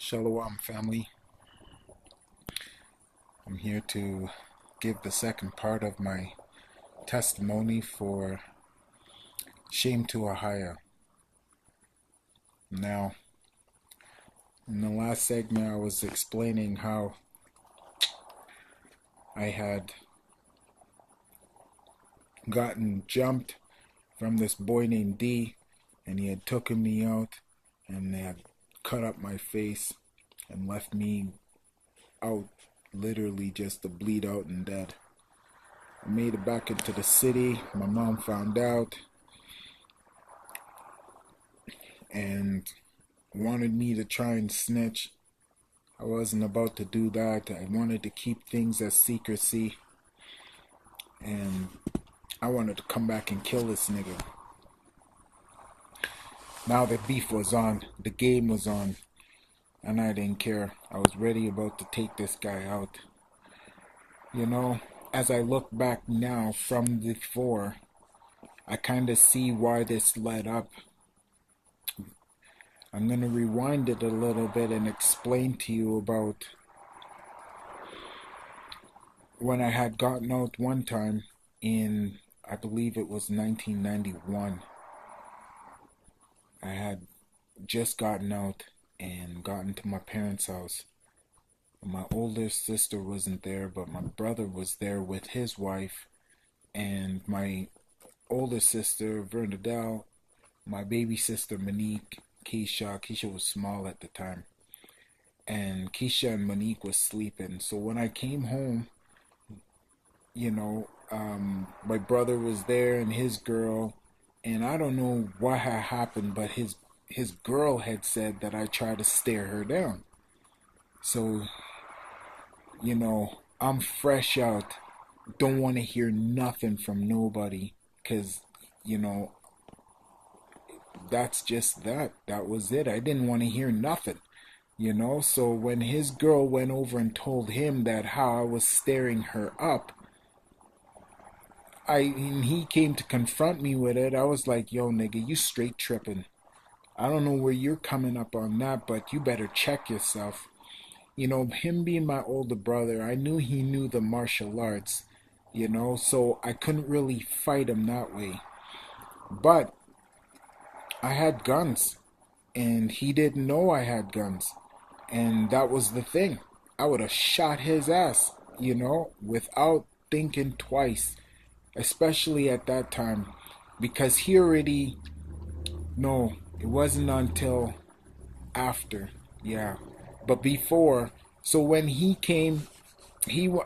Shalom, family. I'm here to give the second part of my testimony for shame to Ahayah. Now, in the last segment, I was explaining how I had gotten jumped from this boy named D, and he had taken me out, and they had cut up my face and left me out, literally just to bleed out and dead. I made it back into the city. My mom found out and wanted me to try and snitch. I wasn't about to do that. I wanted to keep things as secrecy, and I wanted to come back and kill this nigga. Now the beef was on, the game was on, and I didn't care. I was ready about to take this guy out. You know, as I look back now from before, I kind of see why this led up. I'm going to rewind it a little bit and explain to you about when I had gotten out one time in, I believe it was 1991. I had just gotten out and gotten to my parents' house. My older sister wasn't there, but my brother was there with his wife, and my older sister, Vernadelle, my baby sister, Monique, Keisha was small at the time, and Keisha and Monique was sleeping. So when I came home, my brother was there and his girl, and I don't know what had happened, but his girl had said that I tried to stare her down. So, I'm fresh out, don't want to hear nothing from nobody, because, that's just that. That was it. I didn't want to hear nothing, So when his girl went over and told him that how I was staring her up, and he came to confront me with it, I was like, yo, nigga, you straight tripping. I don't know where you're coming up on that, but you better check yourself. Him being my older brother, I knew he knew the martial arts, so I couldn't really fight him that way. But I had guns, and he didn't know I had guns. And that was the thing. I would have shot his ass, without thinking twice, especially at that time, because he already, no, it wasn't until after, yeah. But before, so when he came,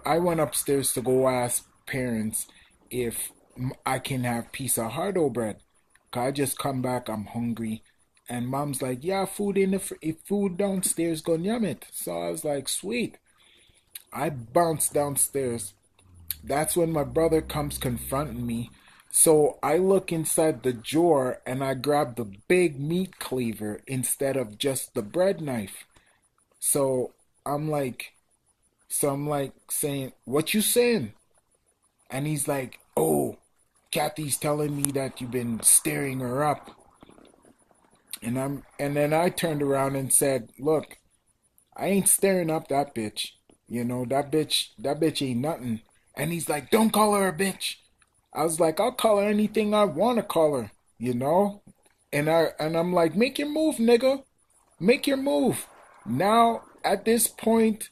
I went upstairs to go ask parents if I can have piece of hardo bread. 'Cause I just come back, I'm hungry. And mom's like, yeah, food in the food downstairs, go yum it. So I was like, sweet. I bounced downstairs. That's when my brother comes confronting me. So I look inside the drawer and I grab the big meat cleaver instead of just the bread knife. So I'm like, saying, what you saying? And he's like, oh, Kathy's telling me that you've been staring her up. And then I turned around and said, look, I ain't staring up that bitch. That bitch ain't nothing. And he's like, don't call her a bitch. I was like, I'll call her anything I want to call her, And I'm like, make your move, nigga. Make your move. Now, at this point,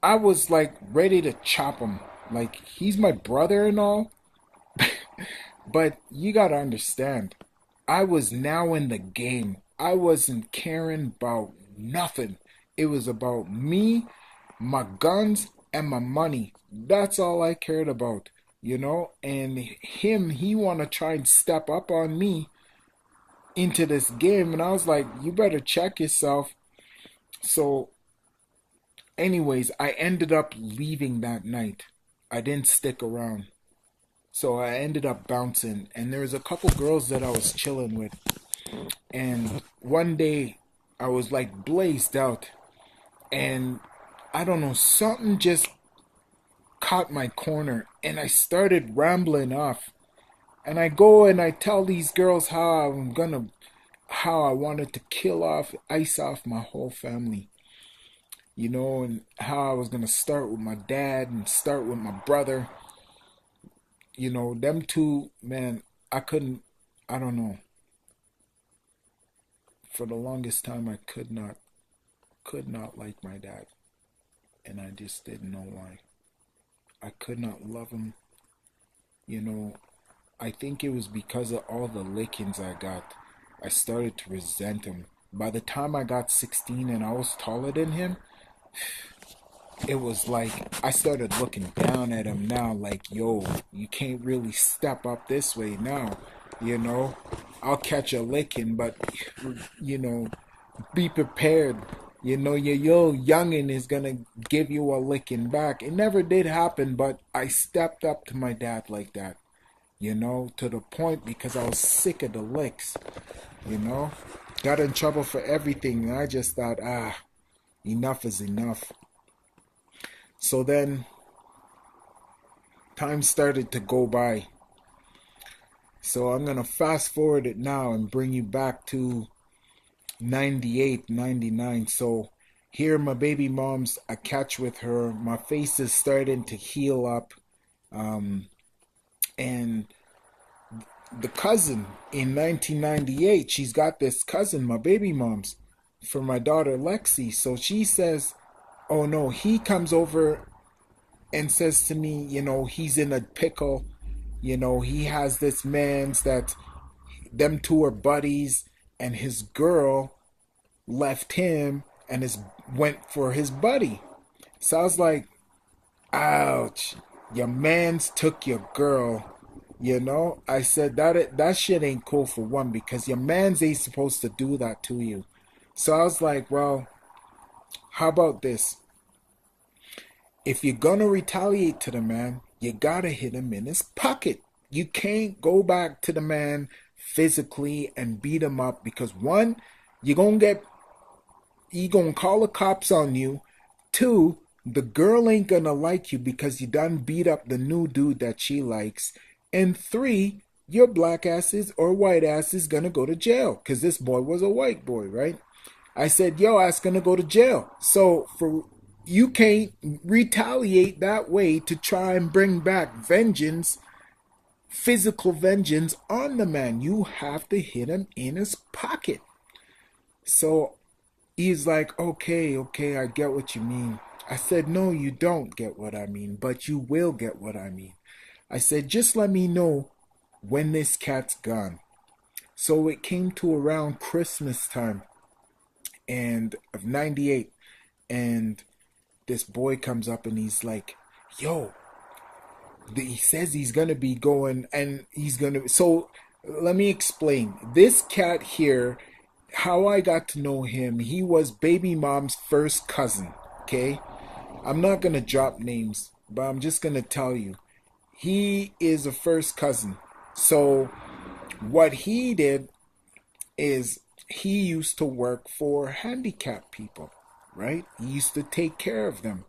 I was like ready to chop him. Like, he's my brother and all. But you gotta understand, I was now in the game. I wasn't caring about nothing. It was about me, my guns, and my money. That's all I cared about, And he wanna try and step up on me into this game, and I was like, you better check yourself. So, anyways, I ended up leaving that night. I didn't stick around. So I ended up bouncing, and there was a couple girls that I was chilling with. And one day, I was like blazed out, and I don't know, something just caught my corner, and I started rambling off. And I go and I tell these girls how I wanted to ice off my whole family. and how I was gonna start with my dad and start with my brother. Them two, man, I couldn't, I don't know. For the longest time, I could not like my dad, and I just didn't know why. I could not love him. You know, I think it was because of all the lickings I got. I started to resent him. By the time I got 16 and I was taller than him, it was like I started looking down at him now, like, yo, you can't really step up this way now. You know, I'll catch a licking, but, you know, be prepared. Your youngin is gonna give you a licking back. It never did happen, but I stepped up to my dad like that, to the point because I was sick of the licks, you know. Got in trouble for everything, and I just thought, enough is enough. So then time started to go by. So I'm gonna fast forward it now and bring you back to 98, 99. So here my baby mom's a catch with her. My face is starting to heal up. And the cousin in 1998, she's got this cousin, my baby mom's, for my daughter Lexi. So she says, oh no, he comes over and says to me, he's in a pickle. He has this man's that them two are buddies, and his girl left him and went for his buddy. So I was like, ouch, your man's took your girl. I said that shit ain't cool for one because your man's ain't supposed to do that to you. So I was like, well, how about this? If you're gonna retaliate to the man, you gotta hit him in his pocket. You can't go back to the man physically and beat him up because one, you're gonna get he gonna call the cops on you. Two, the girl ain't gonna like you because you done beat up the new dude that she likes. And three, your black asses or white ass is gonna go to jail because this boy was a white boy, right? I said, yo, ass gonna go to jail. So you can't retaliate that way to try and bring back vengeance, physical vengeance on the man. You have to hit him in his pocket. So he's like, okay, I get what you mean. I said, no, you don't get what I mean, but you will get what I mean. I said, just let me know when this cat's gone. So it came to around Christmas time and of 98, and this boy comes up and he's like, yo, he says he's gonna be going and so let me explain. This cat here, how I got to know him, he was baby mom's first cousin. Okay, I'm not gonna drop names, but I'm just gonna tell you he is a first cousin. So what he did is he used to work for handicapped people, right? He used to take care of them.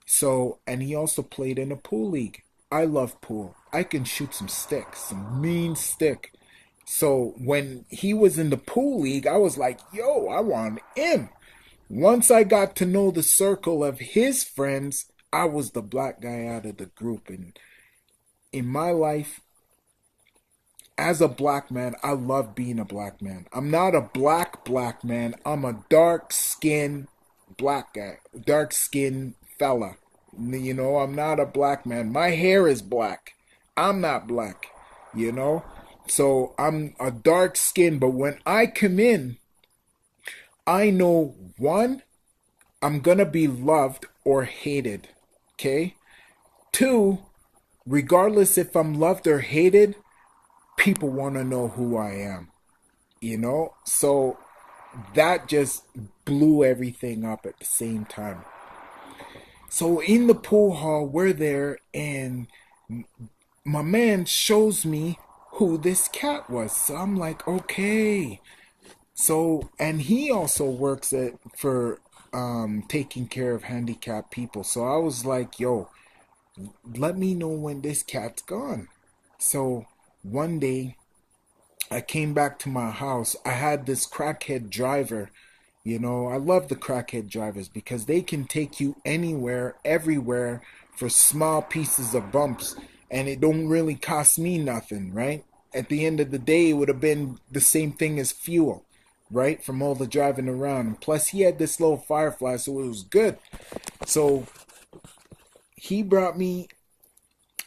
So, and he also played in a pool league. I love pool. I can shoot some sticks, some mean stick. So when he was in the pool league, I was like, yo, I want him. Once I got to know the circle of his friends, I was the black guy out of the group. And in my life, as a black man, I love being a black man. I'm not a black man. I'm a dark skinned black guy, dark skinned fella. I'm not a black man. My hair is black. I'm not black, you know? So I'm a dark skin, but when I come in, I know one, I'm gonna be loved or hated. Okay? Two, regardless if I'm loved or hated, people wanna know who I am. So that just blew everything up at the same time. So in the pool hall, we're there, and my man shows me who this cat was. So I'm like, okay. So, and he also works for taking care of handicapped people. So I was like, yo, let me know when this cat's gone. So one day I came back to my house. I had this crackhead driver. You know, I love the crackhead drivers because they can take you anywhere, everywhere for small pieces of bumps, and it don't really cost me nothing, right? At the end of the day, it would have been the same thing as fuel, right? From all the driving around. And plus, he had this little Firefly, so it was good. So he brought me,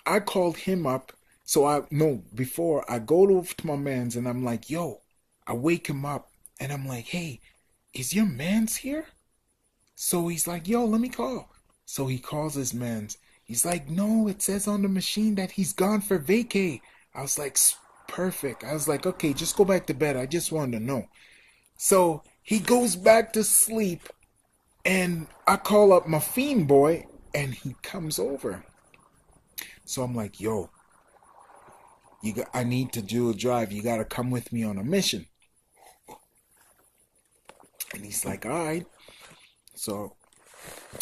I called him up. So I, no, before I go over to my man's and I'm like, yo, I wake him up and I'm like, hey, is your man's here? So he's like, yo, let me call. So he calls his man's. He's like, no, it says on the machine that he's gone for vacay. I was like, perfect. I was like, okay, just go back to bed. I just wanted to know. So he goes back to sleep, and I call up my fiend boy, and he comes over. So I'm like, yo, I need to do a drive. You got to come with me on a mission. And he's like, all right. So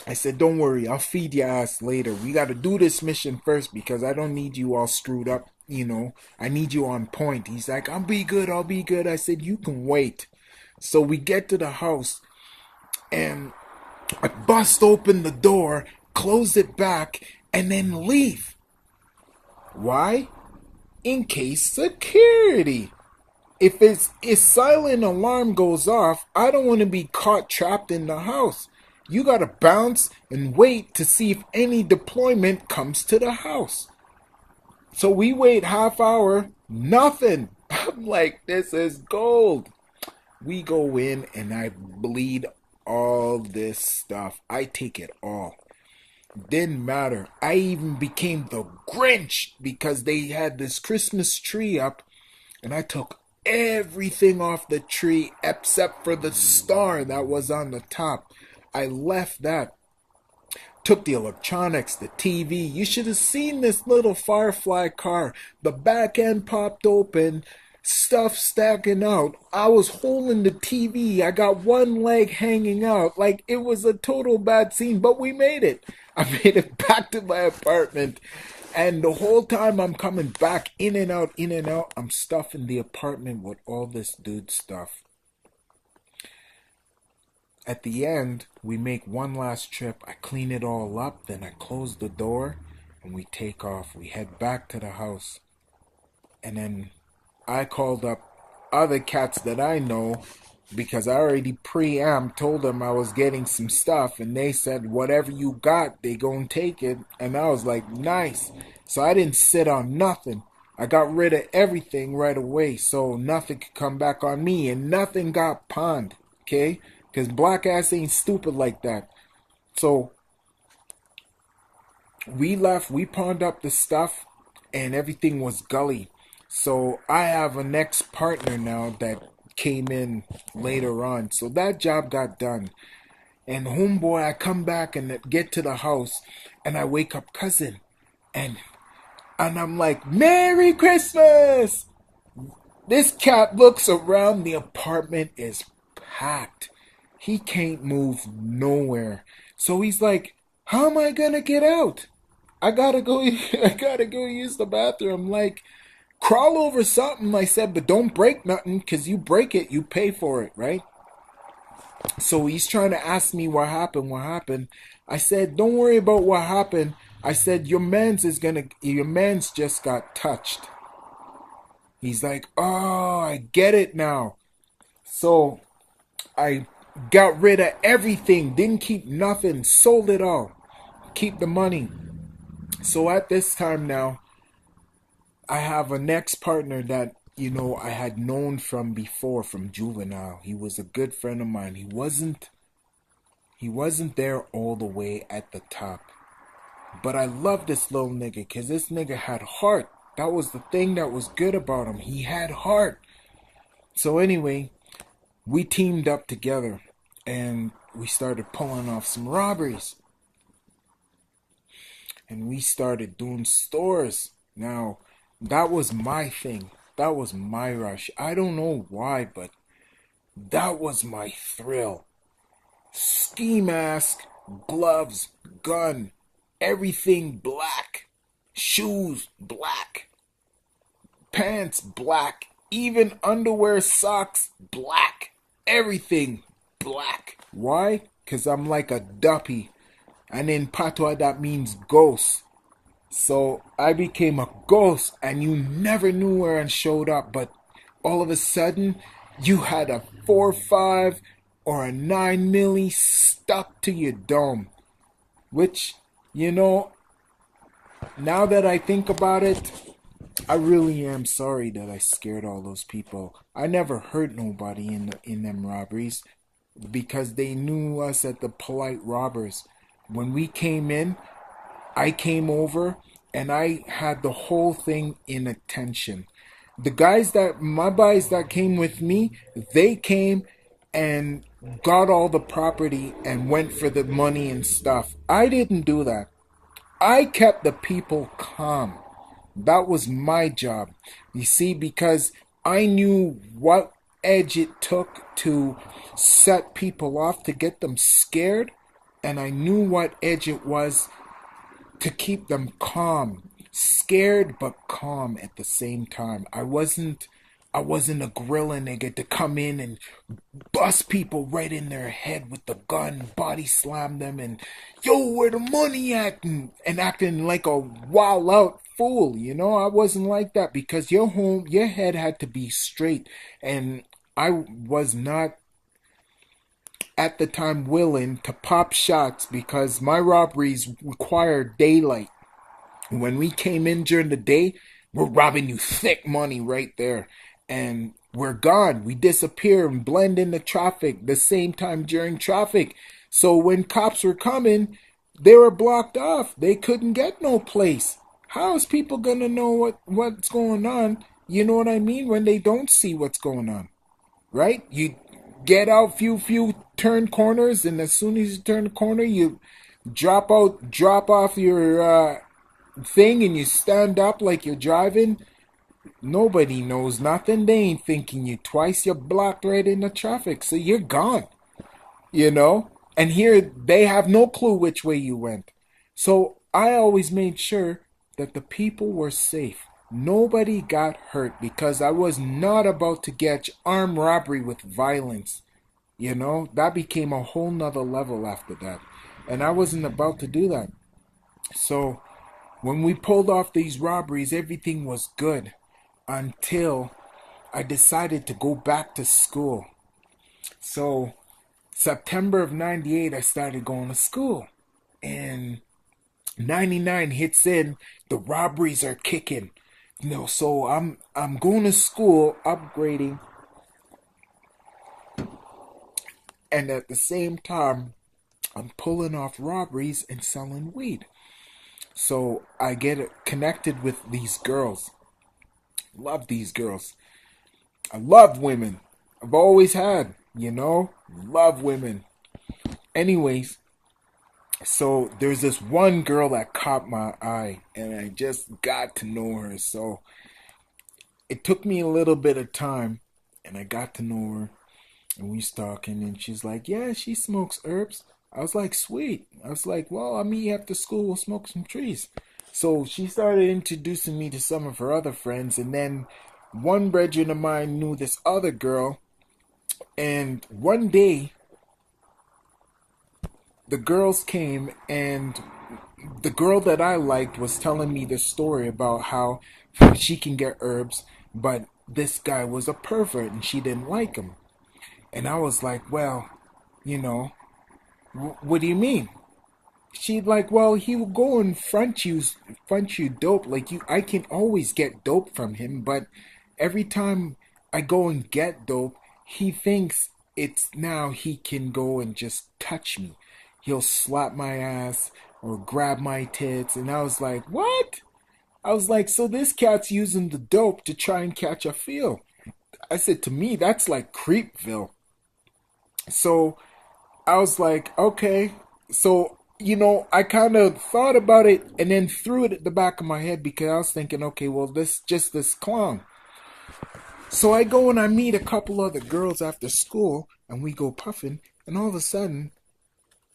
I said, don't worry, I'll feed your ass later. We got to do this mission first because I don't need you all screwed up. You know, I need you on point. He's like, I'll be good. I'll be good. I said, you can wait. So we get to the house and I bust open the door, close it back, and then leave. Why? In case security. If a silent alarm goes off, I don't want to be caught trapped in the house. You gotta bounce and wait to see if any deployment comes to the house. So we wait half hour, nothing. I'm like, this is gold. We go in and I bleed all this stuff. I take it all. Didn't matter. I even became the Grinch because they had this Christmas tree up and I took everything off the tree except for the star that was on the top. I left that. Took the electronics, the TV. You should have seen this little Firefly car. The back end popped open, stuff stacking out. I was holding the TV. I got one leg hanging out. Like it was a total bad scene, but we made it. I made it back to my apartment. And the whole time I'm coming back in and out, I'm stuffing the apartment with all this dude stuff. At the end, we make one last trip. I clean it all up, then I close the door, and we take off. We head back to the house. And then I called up other cats that I know because I already told them I was getting some stuff, and they said, whatever you got, they gonna take it. And I was like, nice. So I didn't sit on nothing. I got rid of everything right away so nothing could come back on me, and nothing got pawned, okay? Because black ass ain't stupid like that. So we left, we pawned up the stuff, and everything was gully. So I have an ex-partner now that came in later on. So that job got done. And homeboy, I come back and get to the house, and I wake up cousin. And I'm like, Merry Christmas! This cat looks around, the apartment is packed. He can't move nowhere. So he's like, how am I gonna get out? I gotta go I gotta go use the bathroom. Like, crawl over something, I said, but don't break nothing, cause you break it, you pay for it, right? So he's trying to ask me what happened. I said, don't worry about what happened. I said, your man's just got touched. He's like, oh, I get it now. So I got rid of everything, didn't keep nothing, sold it all, keep the money. So at this time now, I have an ex-partner that, I had known from before, from juvenile. He was a good friend of mine. He wasn't there all the way at the top. But I love this little nigga because this nigga had heart. That was the thing that was good about him. He had heart. So anyway, we teamed up together and we started pulling off some robberies. And we started doing stores. Now, that was my thing. That was my rush. I don't know why, but that was my thrill. Ski mask, gloves, gun, everything black. Shoes, black. Pants, black. Even underwear, socks, black. Everything black. Why? Because I'm like a duppy. And in patois, that means ghost. So I became a ghost, and you never knew where I showed up. But all of a sudden, you had a 4.5 or a 9 milli stuck to your dome. Which, you know, now that I think about it, I really am sorry that I scared all those people. I never hurt nobody in them robberies because they knew us as the polite robbers. When we came in, I came over and I had the whole thing in attention. My guys that came with me, they came and got all the property and went for the money and stuff. I didn't do that. I kept the people calm. That was my job. You see, because I knew what edge it took to set people off to get them scared, and I knew what edge it was to keep them calm, scared but calm at the same time. I wasn't a gorilla nigga to come in and bust people right in their head with the gun, body slam them, and yo, where the money at? And acting like a wild out fool. You know, I wasn't like that because your head had to be straight, and I was not at the time willing to pop shots because my robberies required daylight. When we came in during the day, we're robbing you thick money right there. And we're gone. We disappear and blend into traffic the same time during traffic. So when cops were coming, they were blocked off. They couldn't get no place. How is people gonna know what's going on? You know what I mean? When they don't see what's going on. Right? You get out few turn corners, and as soon as you turn the corner, you drop off your thing, and you stand up like you're driving. Nobody knows nothing. They ain't thinking you twice. You're blocked right in the traffic, so you're gone. You know? And here they have no clue which way you went. So I always made sure that the people were safe. Nobody got hurt because I was not about to get armed robbery with violence. You know, that became a whole nother level after that. And I wasn't about to do that. So when we pulled off these robberies, everything was good until I decided to go back to school. So September of 98, I started going to school. And 99 hits in, the robberies are kicking. So I'm going to school, upgrading, and at the same time, I'm pulling off robberies and selling weed. So I get connected with these girls. Love these girls. I love women. I've always had, love women. Anyways, so there's this one girl that caught my eye, and I just got to know her. So it took me a little bit of time, and I got to know her, and we was talking, and she's like, yeah, she smokes herbs. I was like, sweet. I was like, well, I'll meet you after school. We'll smoke some trees. So she started introducing me to some of her other friends, and then one brethren of mine knew this other girl, and one day the girls came, and the girl that I liked was telling me this story about how she can get herbs, but this guy was a pervert and she didn't like him. And I was like, well, what do you mean? She'd like, well, he will go and front you dope. Like I can always get dope from him, but every time I go and get dope, he thinks it's now he can go and just touch me. He'll slap my ass or grab my tits. And I was like, what? I was like, so this cat's using the dope to try and catch a feel. I said, to me, that's like Creepville. So I was like, okay. So, I kind of thought about it and then threw it at the back of my head because I was thinking, okay, well, this clown. So I go and I meet a couple other girls after school and we go puffing, and all of a sudden,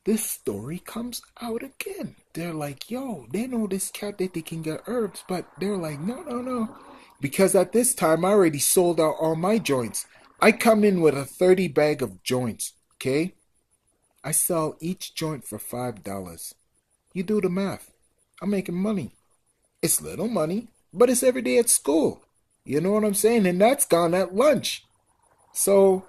this story comes out again. They're like, yo, they know this cat that they can get herbs, but they're like, no. Because at this time, I already sold out all my joints. I come in with a 30 bag of joints. Okay? I sell each joint for $5. You do the math. I'm making money. It's little money, but it's every day at school. You know what I'm saying? And that's gone at lunch. So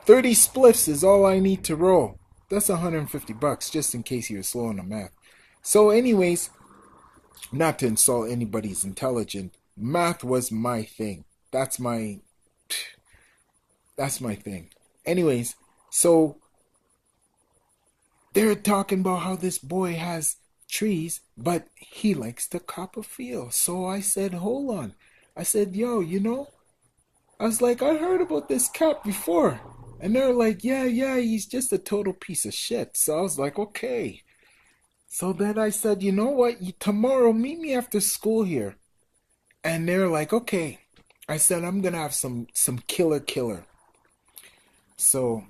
30 spliffs is all I need to roll. That's $150, just in case you were slow on the math. So, anyways, not to insult anybody's intelligence, math was my thing. That's my thing. Anyways, so they're talking about how this boy has trees, but he likes to cop a feel. So I said, hold on. I said, yo, I was like, I heard about this cat before. And they're like, yeah, he's just a total piece of shit. So I was like, okay. So then I said, you know what? Tomorrow, meet me after school here. And they're like, okay. I said, I'm going to have some killer. So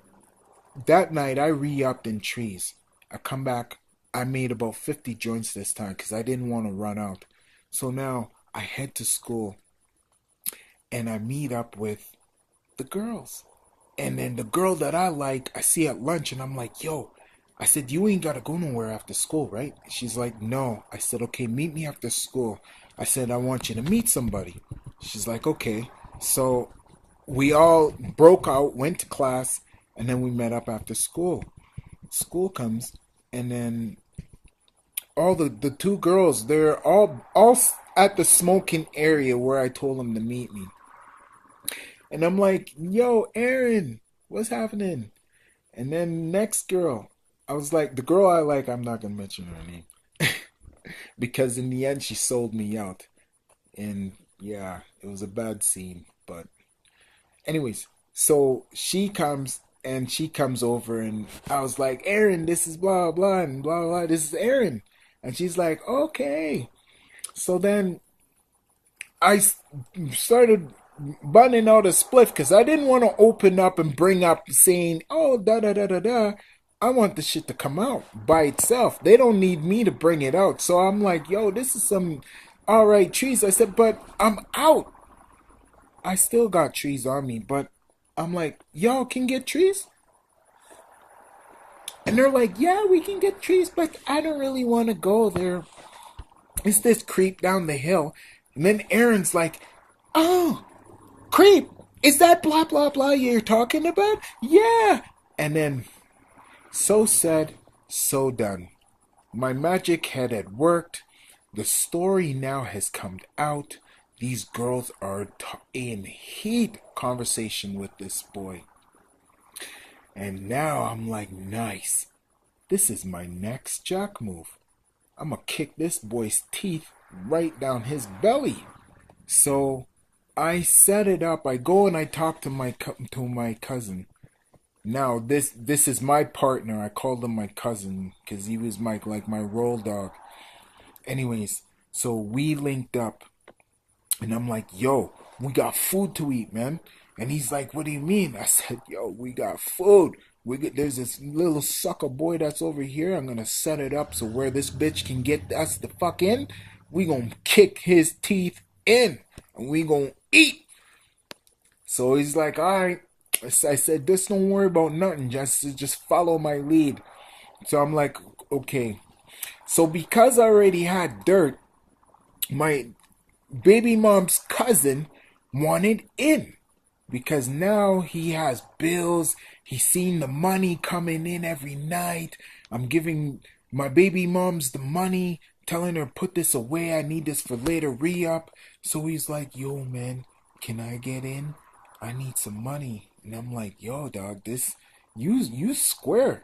that night, I re-upped in trees. I come back. I made about 50 joints this time because I didn't want to run out. So now I head to school and I meet up with the girls. And then the girl that I like, I see at lunch and I'm like, yo, I said, you ain't got to go nowhere after school, right? She's like, no. I said, okay, meet me after school. I said, I want you to meet somebody. She's like, okay. So we all broke out, went to class, and then we met up after school. School comes, and then all the two girls, they're all at the smoking area where I told them to meet me. And I'm like, yo, Aaron, what's happening? And then next girl, I was like, the girl I like, I'm not going to mention her name. Because in the end, she sold me out. And yeah, it was a bad scene. But anyways, so she comes over and I was like, Aaron, this is blah, blah, and blah, blah. This is Aaron. And she's like, okay. So then I started bunning out a spliff because I didn't want to open up and bring up saying, oh, da da da da da. I want the shit to come out by itself. They don't need me to bring it out. So I'm like, yo, this is some alright trees. I said, but I'm out. I still got trees on me, but I'm like, y'all can get trees? And they're like, yeah, we can get trees, but I don't really want to go there. It's this creep down the hill. And then Aaron's like, oh, creep, is that blah, blah, blah you're talking about? Yeah. And then, so said, so done. My magic had worked. The story now has come out. These girls are in heat conversation with this boy. And now I'm like, nice. This is my next jack move. I'm going to kick this boy's teeth right down his belly. So I set it up. I go and I talk to my cousin. Now this is my partner. I called him my cousin because he was my roll dog. Anyways, so we linked up. And I'm like, yo, we got food to eat, man. And he's like, what do you mean? I said, yo, we got food. There's this little sucker boy that's over here. I'm going to set it up so where this bitch can get us the fuck in, we going to kick his teeth in. And we going to eat. So he's like, all right. I said, just don't worry about nothing. Just follow my lead. So I'm like, okay. So because I already had dirt, my baby mom's cousin wanted in because now he has bills. He's seen the money coming in every night. I'm giving my baby mom's the money, telling her put this away. I need this for later re-up. So he's like, yo, man, can I get in? I need some money. And I'm like, yo, dog, you square.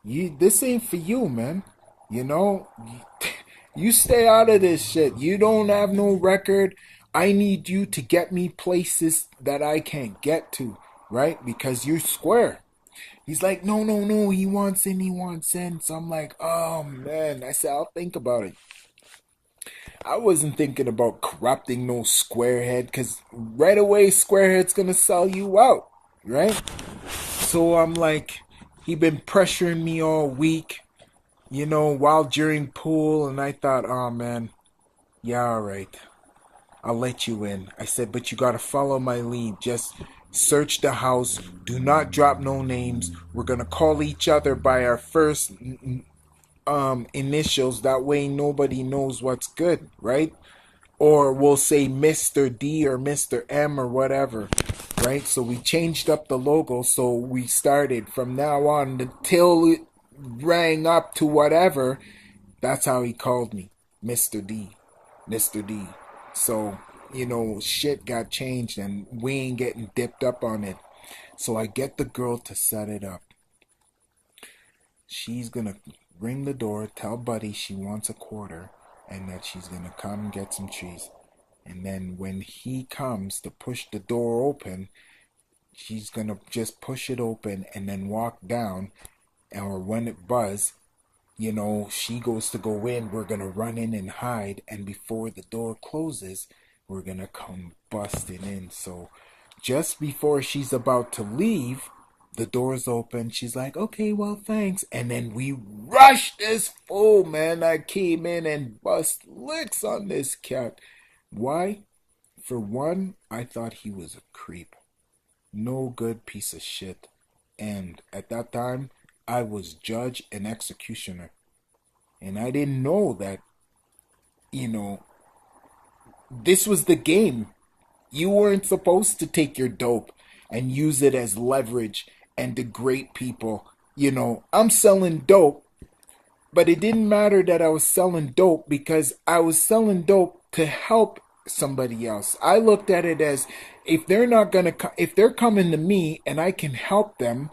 This ain't for you, man. You know, you stay out of this shit. You don't have no record. I need you to get me places that I can't get to, right? Because you're square. He's like, no, he wants in. So I'm like, oh, man. I said, I'll think about it. I wasn't thinking about corrupting no squarehead because right away squarehead's going to sell you out, right? So I'm like, he been pressuring me all week, while during pool. And I thought, oh, man, yeah, all right. I'll let you in. I said, but you got to follow my lead. Just search the house, do not drop no names. We're going to call each other by our first initials. That way nobody knows what's good, right? Or we'll say Mr. D or Mr. M or whatever, right? So we changed up the logo. So we started from now on until it rang up to whatever. That's how he called me, Mr. D, Mr. D. So, shit got changed and we ain't getting dipped up on it. So I get the girl to set it up. She's gonna ring the door, tell Buddy she wants a quarter, and that she's gonna come get some cheese. And then when he comes to push the door open, she's gonna just push it open and then walk down. Or when it buzzes, she goes to go in, we're gonna run in and hide, and before the door closes, we're gonna come busting in. So just before she's about to leave, the door's open. She's like, okay, well, thanks. And then we rushed this fool, man. I came in and bust licks on this cat. Why? For one, I thought he was a creep. No good piece of shit. And at that time, I was judge and executioner. And I didn't know that, this was the game. You weren't supposed to take your dope and use it as leverage and degrade people. I'm selling dope, but it didn't matter that I was selling dope because I was selling dope to help somebody else. I looked at it as if they're coming to me and I can help them,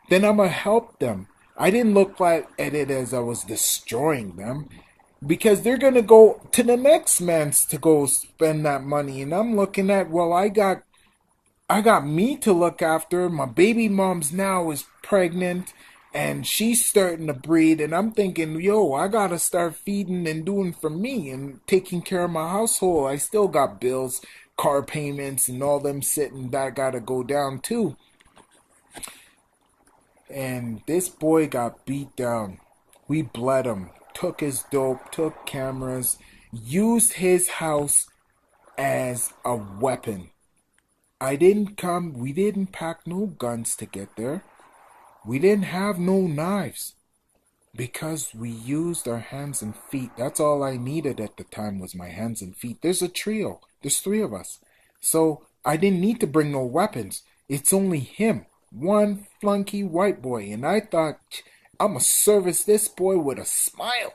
then I'm gonna help them. I didn't look at it as I was destroying them because they're gonna go to the next man's to go spend that money, and I'm looking at, well, I got me to look after. My baby mom's now is pregnant and she's starting to breed, and I'm thinking, yo, I gotta start feeding and doing for me and taking care of my household. I still got bills, car payments, and all them sitting that gotta go down too. And this boy got beat down. We bled him, took his dope, took cameras, used his house as a weapon. We didn't pack no guns to get there. We didn't have no knives because we used our hands and feet. That's all I needed at the time was my hands and feet. There's a trio. There's three of us. So I didn't need to bring no weapons. It's only him. One flunky white boy. And I thought, I'm going to service this boy with a smile.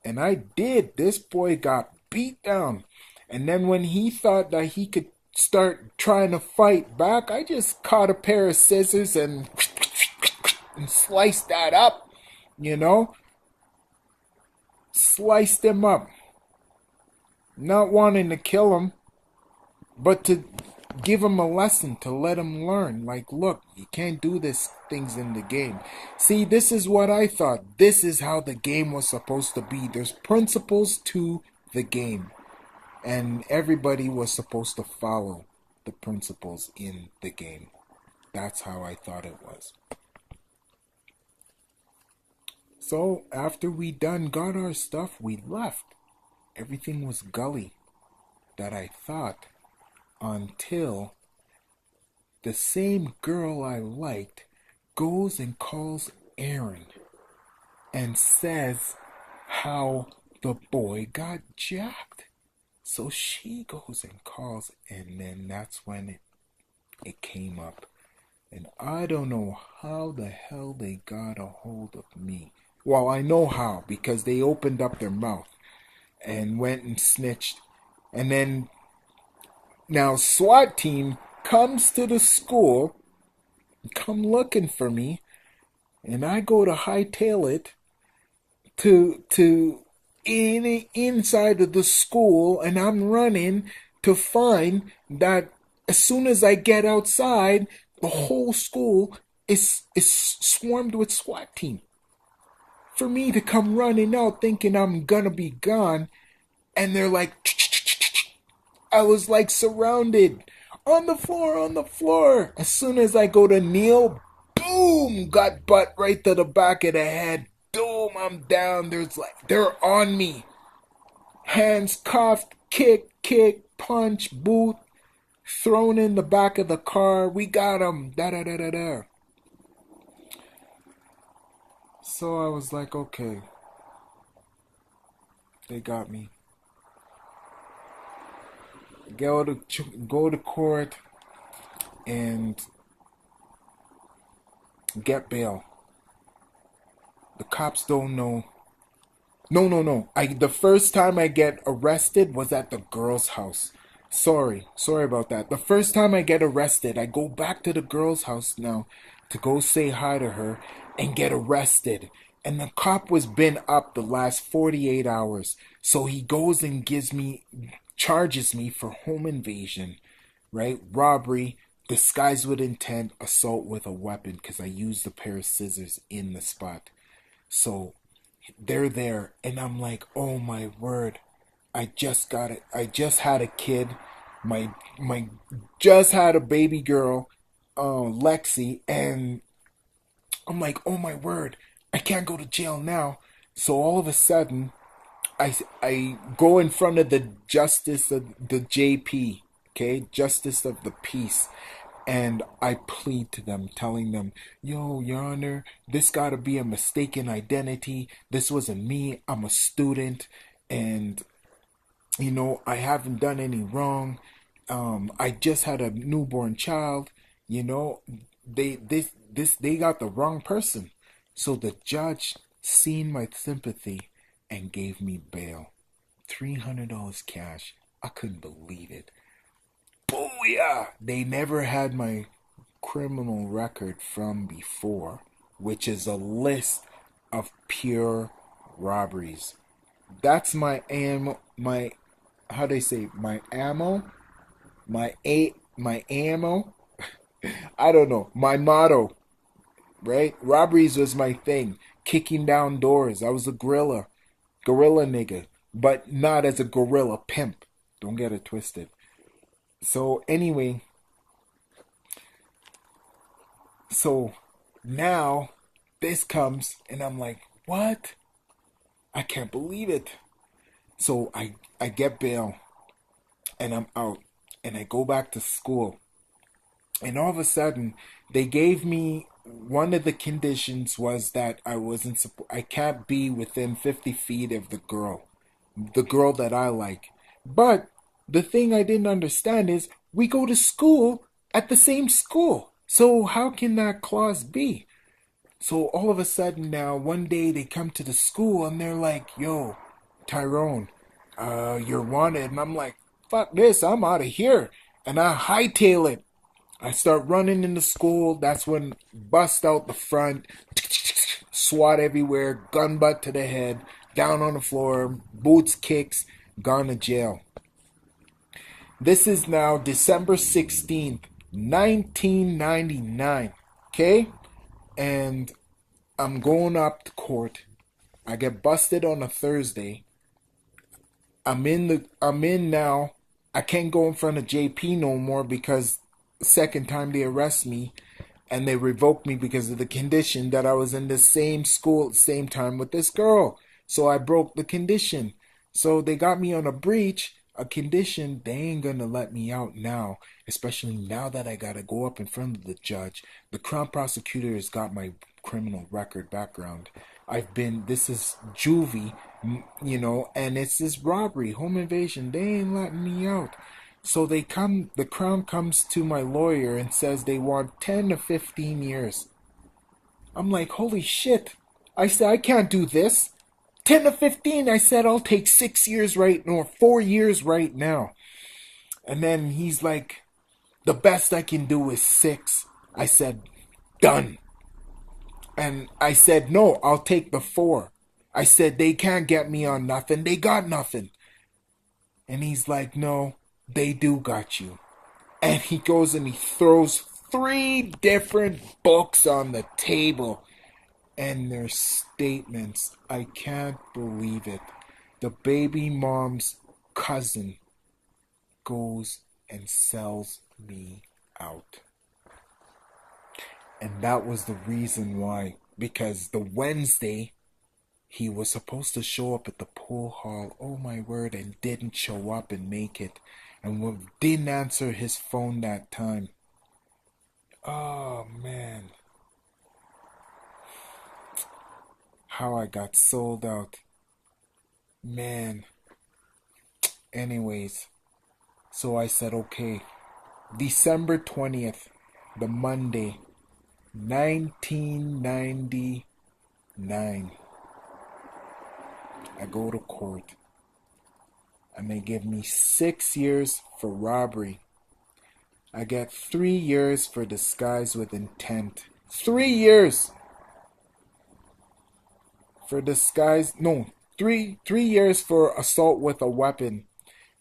And I did. This boy got beat down. And then when he thought that he could start trying to fight back, I just caught a pair of scissors and sliced that up, sliced him up. Not wanting to kill him, but to give him a lesson, to let him learn. Like, look, you can't do these things in the game. See, this is what I thought. This is how the game was supposed to be. There's principles to the game. And everybody was supposed to follow the principles in the game. That's how I thought it was. So after we done got our stuff, we left. Everything was gully, that I thought, until the same girl I liked goes and calls Aaron and says how the boy got jacked. So she goes and calls, and then that's when it came up. And I don't know how the hell they got a hold of me. Well, I know how, because they opened up their mouth and went and snitched. And then, now SWAT team comes to the school, come looking for me, and I go to hightail it to inside of the school, and I'm running to find that as soon as I get outside, the whole school is swarmed with SWAT team. For me to come running out thinking I'm gonna be gone, and they're like, I was like surrounded on the floor. As soon as I go to kneel, boom, got butt right to the back of the head. Boom, I'm down. They're on me. Hands cuffed, kick, punch, boot. thrown in the back of the car. We got him. Da da da da da. So I was like, okay, they got me. Go to court and get bail. The cops don't know. No, no, no. The first time I get arrested was at the girl's house. Sorry about that. The first time I get arrested, I go back to the girl's house now to go say hi to her and get arrested. And the cop was been up the last 48 hours. So he goes and charges me for home invasion, right? Robbery, disguised with intent, assault with a weapon because I used a pair of scissors in the spot. So they're there, and I'm like, oh my word, I just got it. I just had a kid. My just had a baby girl, Lexi, and I'm like, oh my word, I can't go to jail now. So all of a sudden, I go in front of the justice of the JP, okay, justice of the peace, and I plead to them, telling them, yo, Your Honor, this gotta be a mistaken identity. This wasn't me. I'm a student, and I haven't done any wrong. I just had a newborn child. You know, they got the wrong person. So the judge seen my sympathy and gave me bail. $300 cash. I couldn't believe it. Booyah! They never had my criminal record from before, which is a list of pure robberies. That's my how do they say, my ammo? My ammo? I don't know. My motto, right? Robberies was my thing. Kicking down doors. I was a gorilla nigga, but not as a gorilla pimp. Don't get it twisted. So anyway, so now this comes and I'm like, what? I can't believe it. So I get bail and I'm out and I go back to school. And all of a sudden they gave me, one of the conditions was that I can't be within 50 feet of the girl that I like. But the thing I didn't understand is we go to school at the same school. So how can that clause be? So all of a sudden now, one day they come to the school and they're like, yo, Tyrone, you're wanted. And I'm like, fuck this, I'm out of here. And I hightail it. I start running into school. That's when bust out the front, SWAT everywhere, gun butt to the head, down on the floor, boots, kicks, gone to jail. This is now December 16th, 1999. Okay? And I'm going up to court. I get busted on a Thursday. I'm in now. I can't go in front of JP no more because second time they arrest me and they revoke me because of the condition that I was in the same school at the same time with this girl. So I broke the condition. So they got me on a breach, a condition. They ain't gonna let me out now, especially now that I gotta go up in front of the judge. The Crown Prosecutor has got my criminal record background. This is juvie, and it's this robbery, home invasion. They ain't letting me out. So the Crown comes to my lawyer and says they want 10 to 15 years. I'm like, holy shit. I said, I can't do this. 10 to 15, I said, I'll take 6 years or 4 years right now. And then he's like, the best I can do is 6. I said, done. And I said, no, I'll take the 4. I said, they can't get me on nothing. They got nothing. And he's like, no, they do got you. And he goes and he throws 3 different books on the table. And their statements. I can't believe it. The baby mom's cousin goes and sells me out. And that was the reason why. Because the Wednesday, he was supposed to show up at the pool hall. Oh my word, and didn't show up and make it. and didn't answer his phone that time. Oh man, how I got sold out. Man. Anyways, so I said, okay, December 20th, the Monday, 1999. I go to court and they give me 6 years for robbery. I get 3 years for disguise with intent. 3 years for disguise. No, three years for assault with a weapon.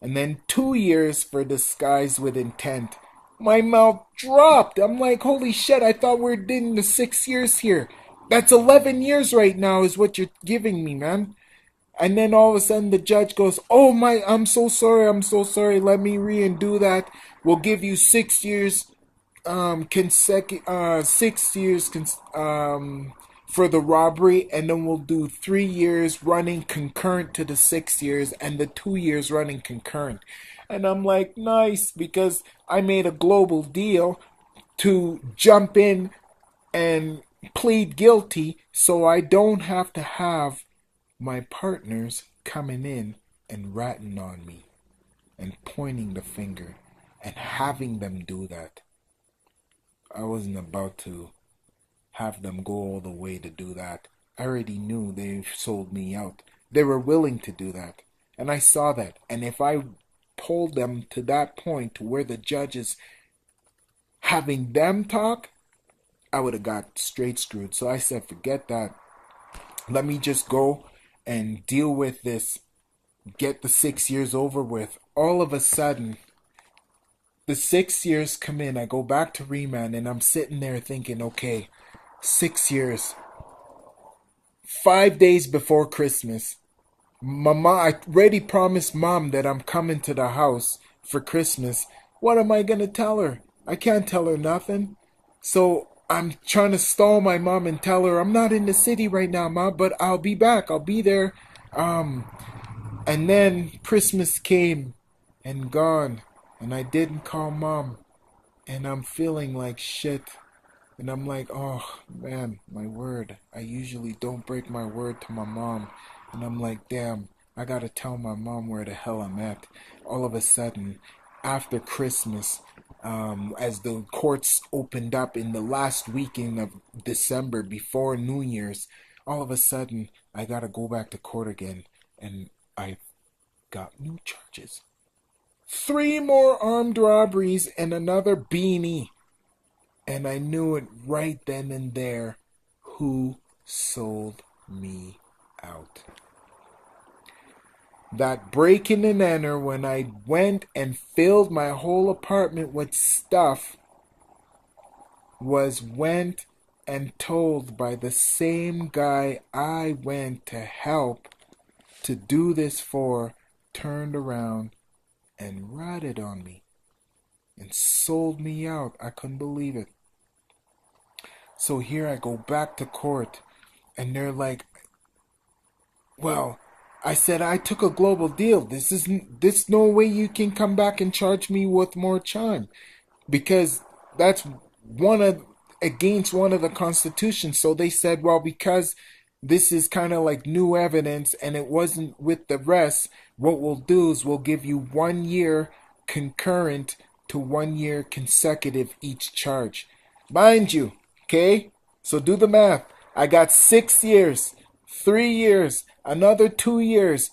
And then 2 years for disguise with intent. My mouth dropped. I'm like, holy shit, I thought we are in the 6 years here. That's 11 years right now, is what you're giving me, man. And then all of a sudden the judge goes, oh my, I'm so sorry, let me re-undo that. We'll give you 6 years, consecutive, 6 years, for the robbery, and then we'll do 3 years running concurrent to the 6 years, and the 2 years running concurrent. And I'm like, nice, because I made a global deal to jump in and plead guilty so I don't have to have my partners coming in and ratting on me and pointing the finger and having them do that. I wasn't about to have them go all the way to do that. I already knew they sold me out. They were willing to do that. And I saw that. And if I pulled them to that point to where the judge is having them talk, I would have got straight screwed. So I said, forget that. Let me just go and deal with this. Get the 6 years over with. All of a sudden, the 6 years come in. I go back to remand and I'm sitting there thinking, okay, 6 years. 5 days before Christmas. Mama, I already promised Mom that I'm coming to the house for Christmas. What am I going to tell her? I can't tell her nothing. So I'm trying to stall my mom and tell her I'm not in the city right now, Ma, but I'll be back. I'll be there. And then Christmas came and gone, and I didn't call Mom, and I'm feeling like shit. And I'm like, oh man, my word. I usually don't break my word to my mom. And I'm like, damn, I gotta tell my mom where the hell I'm at. All of a sudden, after Christmas, as the courts opened up in the last weekend of December before New Year's, all of a sudden, I gotta go back to court again. And I got new charges. 3 more armed robberies and another beanie. And I knew it right then and there who sold me out. That break in and enter when I went and filled my whole apartment with stuff was went and told by the same guy I went to help to do this for, turned around and ratted on me and sold me out. I couldn't believe it. So here I go back to court, and they're like, well, I said I took a global deal. This no way you can come back and charge me with more time, because that's one of against one of the constitutions. So they said, well, because this is kind of like new evidence and it wasn't with the rest, what we'll do is we'll give you 1 year concurrent to 1 year consecutive each charge. Mind you, okay? So do the math. I got 6 years, 3 years, another 2 years,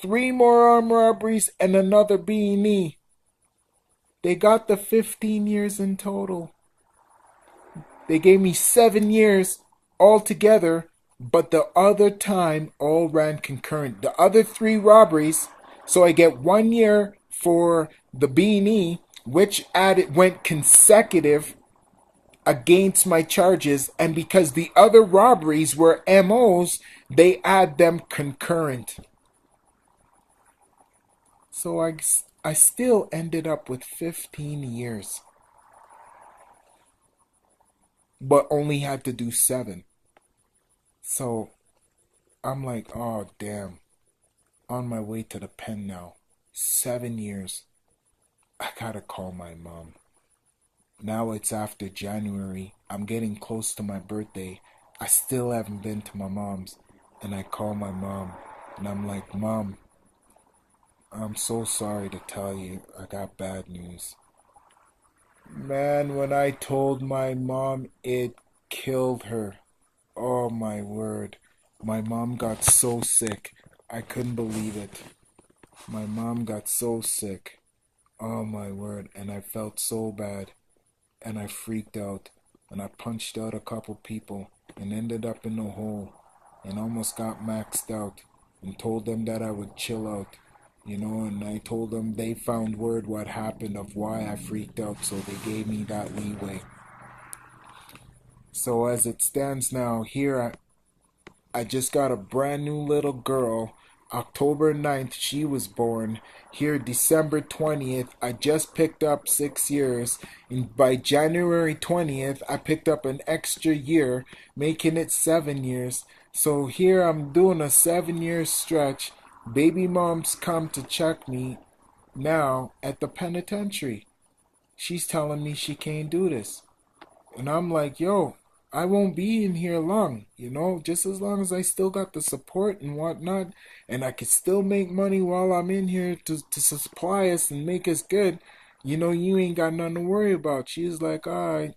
3 more armed robberies, and another B&E. They got the 15 years in total. They gave me 7 years altogether, but the other time all ran concurrent. The other 3 robberies, so I get 1 year for the B&E, which went consecutive against my charges, and because the other robberies were MOs, they add them concurrent. So I still ended up with 15 years, but only had to do 7. So I'm like, oh damn, on my way to the pen now. 7 years. I gotta call my mom. Now it's after January. I'm getting close to my birthday. I still haven't been to my mom's. And I call my mom. And I'm like, Mom, I'm so sorry to tell you. I got bad news. Man, when I told my mom, it killed her. Oh my word. My mom got so sick. I couldn't believe it. My mom got so sick. Oh my word. And I felt so bad. And I freaked out. And I punched out a couple people and ended up in a hole and almost got maxed out and told them that I would chill out. And I told them they found word what happened of why I freaked out, so they gave me that leeway. So as it stands now, here I just got a brand new little girl. October 9th, she was born. Here, December 20th, I just picked up 6 years. And by January 20th, I picked up an extra year, making it 7 years. So here I'm doing a 7 year stretch. Baby mom's come to check me now at the penitentiary. She's telling me she can't do this. And I'm like, yo, I won't be in here long, just as long as I still got the support and whatnot, and I could still make money while I'm in here to supply us and make us good. You ain't got nothing to worry about. She's like, all right.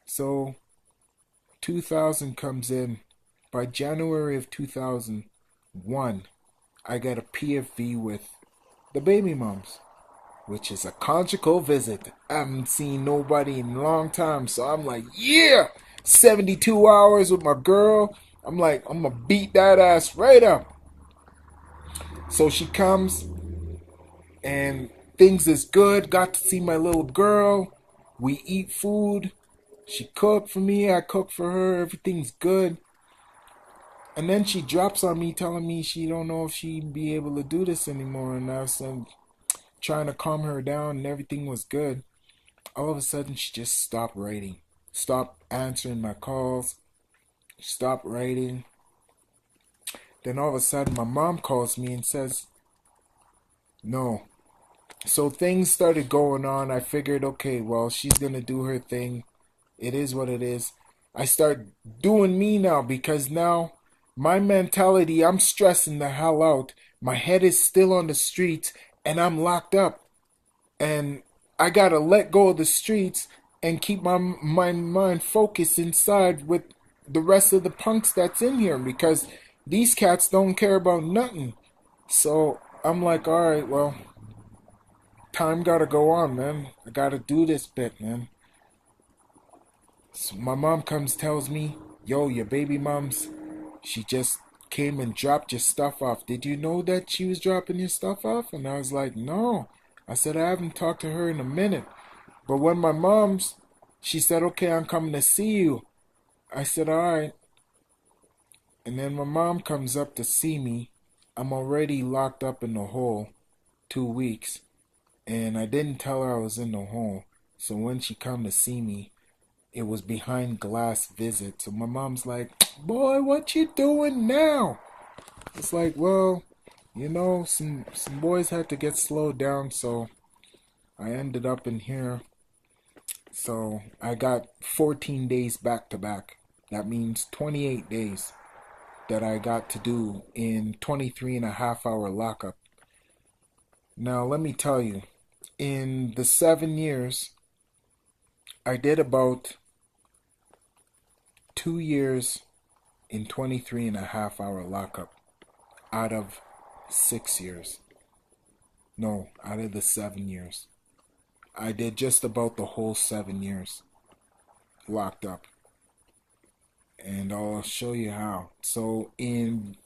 So 2000 comes in. By January of 2001, I got a PFV with the baby moms, which is a conjugal visit. I haven't seen nobody in a long time, so I'm like, yeah, 72 hours with my girl. I'm like, I'm gonna beat that ass right up. So she comes, and things is good. Got to see my little girl. We eat food. She cooked for me. I cook for her. Everything's good. And then she drops on me, telling me she don't know if she'd be able to do this anymore. And I was trying to calm her down, and everything was good. All of a sudden, she just stopped writing, stopped answering my calls, stopped writing. Then all of a sudden, my mom calls me and says, no. So things started going on. I figured, okay, well, she's going to do her thing. It is what it is. I start doing me now, because now my mentality, I'm stressing the hell out. My head is still on the streets, and I'm locked up. And I gotta let go of the streets and keep my mind focused inside with the rest of the punks that's in here, because these cats don't care about nothing. So I'm like, alright, well, time gotta go on, man. I gotta do this bit, man. So my mom tells me, yo, your baby mom's, she just came and dropped your stuff off. Did you know that she was dropping your stuff off? And I was like, no. I said, I haven't talked to her in a minute. But when my mom's, she said, okay, I'm coming to see you. I said, all right. And then my mom comes up to see me. I'm already locked up in the hole 2 weeks. And I didn't tell her I was in the hole. So when she come to see me, it was behind glass visit. So my mom's like, boy, what you doing now? It's like, well, some boys had to get slowed down, so I ended up in here. So I got 14 days back to back. That means 28 days that I got to do in 23 and a half hour lockup. Now, let me tell you, in the 7 years, I did about 2 years in 23 and a half hour lockup out of 6 years. No, out of the 7 years. I did just about the whole 7 years locked up. And I'll show you how. So in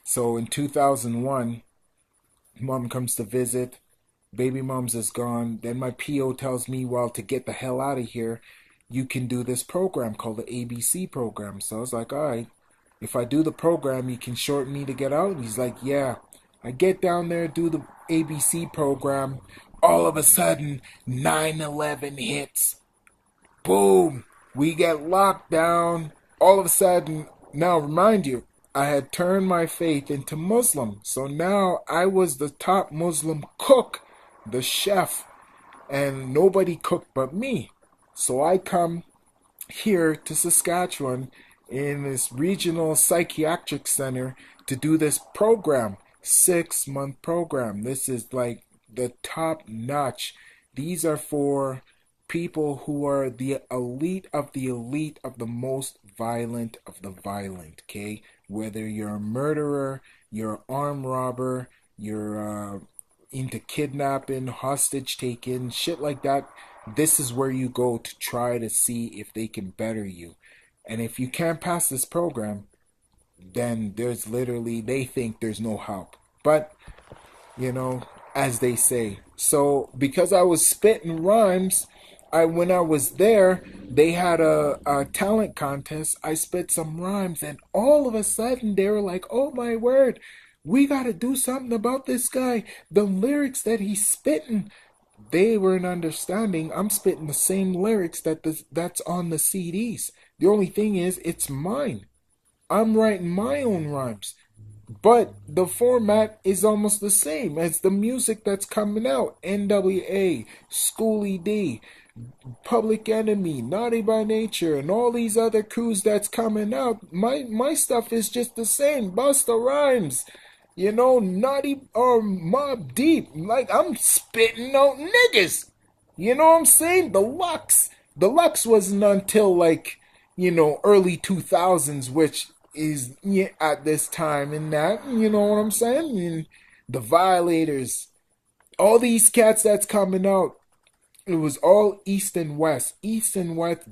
2001, mom comes to visit. Baby mom's is gone. Then my PO tells me, well, to get the hell out of here, you can do this program called the ABC program. So I was like, all right, if I do the program, you can shorten me to get out. And he's like, yeah. I get down there, do the ABC program. All of a sudden, 9/11 hits. Boom. We get locked down. All of a sudden, now remind you, I had turned my faith into Muslim. So now I was the top Muslim cook the chef, and nobody cooked but me. So I come here to Saskatchewan in this regional psychiatric center to do this program, 6 month program. This is like the top notch. These are for people who are the elite of the most violent of the violent, okay? Whether you're a murderer, you're an armed robber, you're into kidnapping, hostage taking, shit like that, this is where you go to try to see if they can better you. And if you can't pass this program, then there's literally, they think there's no help. But, you know, as they say. So, because I was spitting rhymes, when I was there, they had a talent contest. I spit some rhymes, and all of a sudden they were like, "Oh my word, we got to do something about this guy. The lyrics that he's spitting." They weren't understanding. I'm spitting the same lyrics that's on the CDs. The only thing is, it's mine. I'm writing my own rhymes. But the format is almost the same as the music that's coming out. NWA, Schoolie D, Public Enemy, Naughty by Nature, and all these other crews that's coming out. My stuff is just the same. Busta Rhymes, Naughty or Mob Deep. Like, I'm spitting out niggas. You know what I'm saying? The Lux wasn't until, like, early 2000s, which is, yeah, at this time and that, you know what I'm saying? And the Violators, all these cats that's coming out, it was all East and West,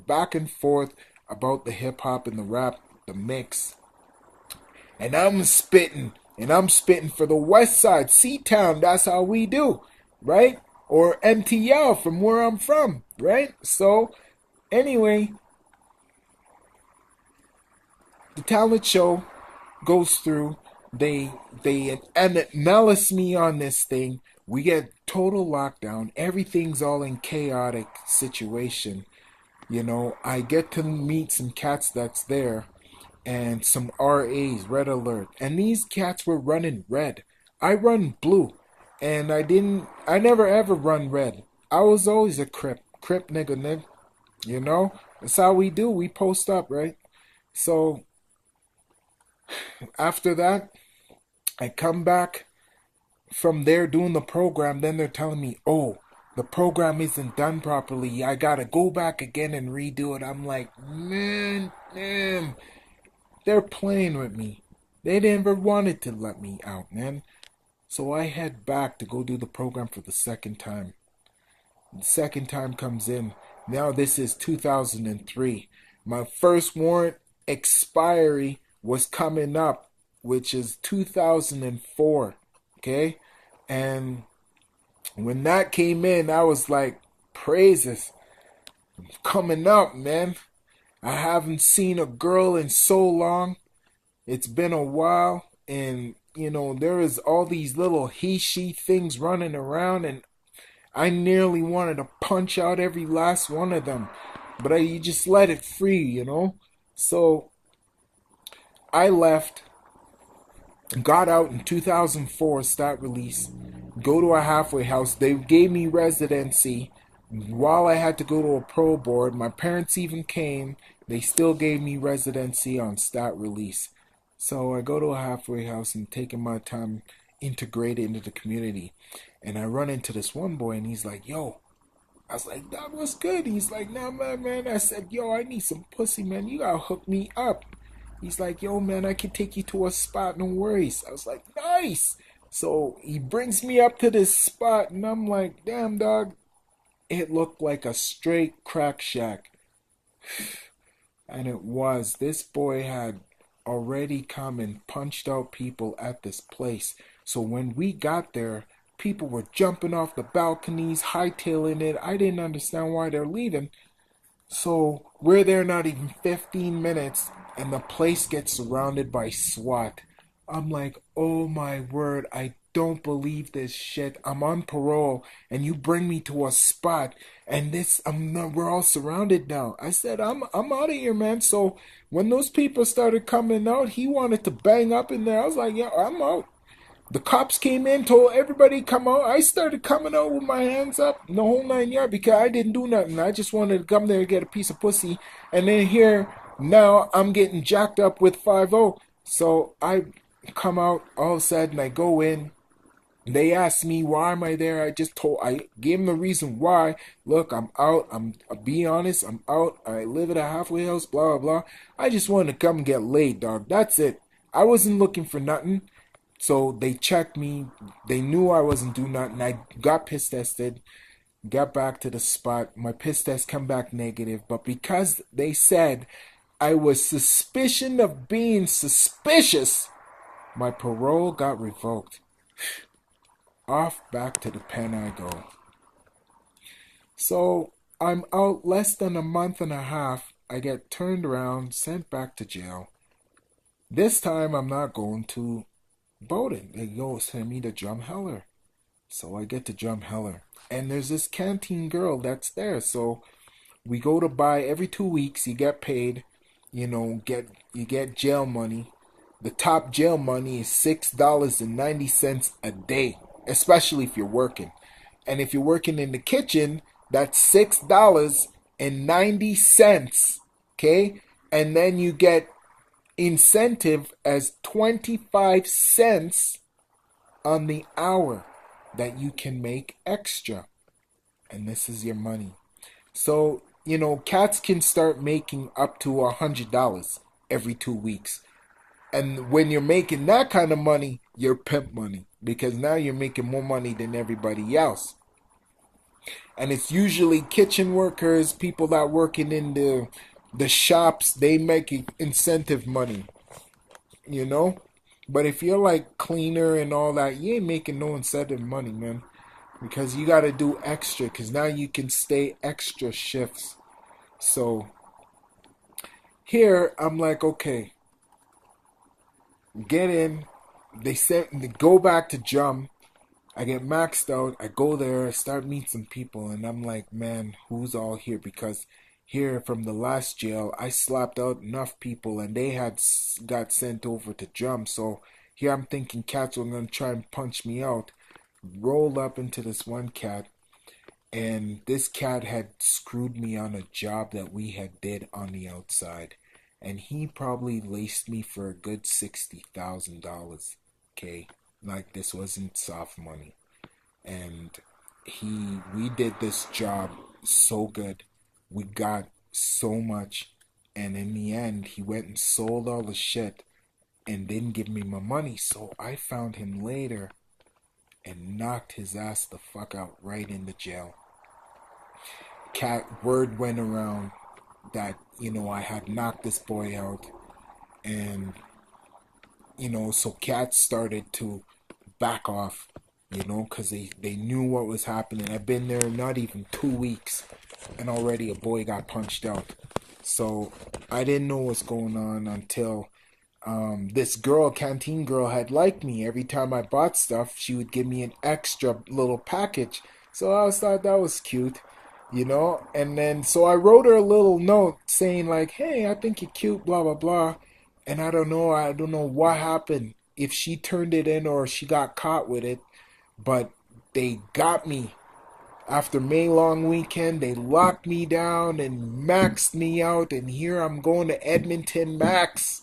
back and forth about the hip hop and the rap, the mix. And I'm spitting for the West Side, C-Town. That's how we do, right? Or MTL from where I'm from, right? So, anyway, the talent show goes through. They analyze me on this thing. We get total lockdown. Everything's all in chaotic situation. I get to meet some cats that's there, and some RAs, red alert. And these cats were running red. I run blue. And I never ever run red. I was always a crip nigga. That's how we do. We post up, right? So, after that, I come back from there doing the program. Then they're telling me, oh, the program isn't done properly. I gotta go back again and redo it. I'm like, man, damn. They're playing with me. They never wanted to let me out, man. So I head back to go do the program for the second time. The second time comes in. Now this is 2003. My first warrant expiry was coming up, which is 2004. Okay? And when that came in, I was like, praises. Coming up, man. I haven't seen a girl in so long. It's been a while. And, there is all these little he-she things running around. And I nearly wanted to punch out every last one of them. But you just let it free, So I left. Got out in 2004, start release. Go to a halfway house. They gave me residency. While I had to go to a pro board, my parents even came. They still gave me residency on stat release. So I go to a halfway house and taking my time integrated into the community. And I run into this one boy and he's like, yo. I was like, that was good. He's like, nah, man. I said, yo, I need some pussy, man. You gotta hook me up. He's like, yo, man, I can take you to a spot, no worries. I was like, nice. So he brings me up to this spot and I'm like, damn, dog. It looked like a straight crack shack. And it was. This boy had already come and punched out people at this place. So when we got there, people were jumping off the balconies, hightailing it. I didn't understand why they're leaving. So we're there not even 15 minutes, and the place gets surrounded by SWAT. I'm like, oh my word, I don't believe this shit. I'm on parole, and you bring me to a spot, and we're all surrounded now. I said, I'm out of here, man. So when those people started coming out, he wanted to bang up in there. I was like, yeah, I'm out. The cops came in, told everybody come out. I started coming out with my hands up, the whole 9 yards, because I didn't do nothing. I just wanted to come there and get a piece of pussy. And then here, now I'm getting jacked up with 5-0. So I come out, all of a sudden I go in. They asked me why am I there. I gave them the reason why. Look, I'm out. I'll be honest, I'm out. I live at a halfway house, blah blah blah. I just wanted to come and get laid, dog. That's it. I wasn't looking for nothing. So they checked me. They knew I wasn't doing nothing. I got piss tested. Got back to the spot. My piss test come back negative. But because they said I was suspicion of being suspicious, my parole got revoked. Off back to the pen I go. So I'm out less than a month and a half. I get turned around, sent back to jail. This time I'm not going to Bowden. They go send me to Drumheller. So I get to Drumheller. And there's this canteen girl that's there. So we go to buy every 2 weeks. You get paid. You get jail money. The top jail money is $6.90 a day, especially if you're working. And if you're working in the kitchen, that's $6.90. Okay? And then you get incentive as 25 cents on the hour that you can make extra. And this is your money. So, cats can start making up to $100 every 2 weeks. And when you're making that kind of money, you're pimp money. Because now you're making more money than everybody else. And it's usually kitchen workers, people that working in the shops, they make incentive money. But if you're like cleaner and all that, you ain't making no incentive money, man. Because you got to do extra. Because now you can stay extra shifts. So here, I'm like, okay. Get in. They go back to Jum. I get maxed out. I go there, start meeting some people. And I'm like, man, who's all here? Because here from the last jail, I slapped out enough people and they had got sent over to Jum. So here I'm thinking cats were going to try and punch me out. Rolled up into this one cat, and this cat had screwed me on a job that we had did on the outside, and he probably laced me for a good $60,000. Okay, like this wasn't soft money, and we did this job so good, we got so much, and in the end he went and sold all the shit and didn't give me my money. So I found him later and knocked his ass the fuck out right in the jail. Word went around that, I had knocked this boy out. And, so cats started to back off, because they knew what was happening. I've been there not even 2 weeks, and already a boy got punched out. So I didn't know what's going on until this girl, canteen girl, had liked me. Every time I bought stuff, she would give me an extra little package. So I thought that was cute, And then, so I wrote her a little note saying like, hey, I think you're cute, blah, blah, blah. And I don't know what happened. If she turned it in or she got caught with it. But they got me. After May long weekend, they locked me down and maxed me out. And here I'm going to Edmonton Max.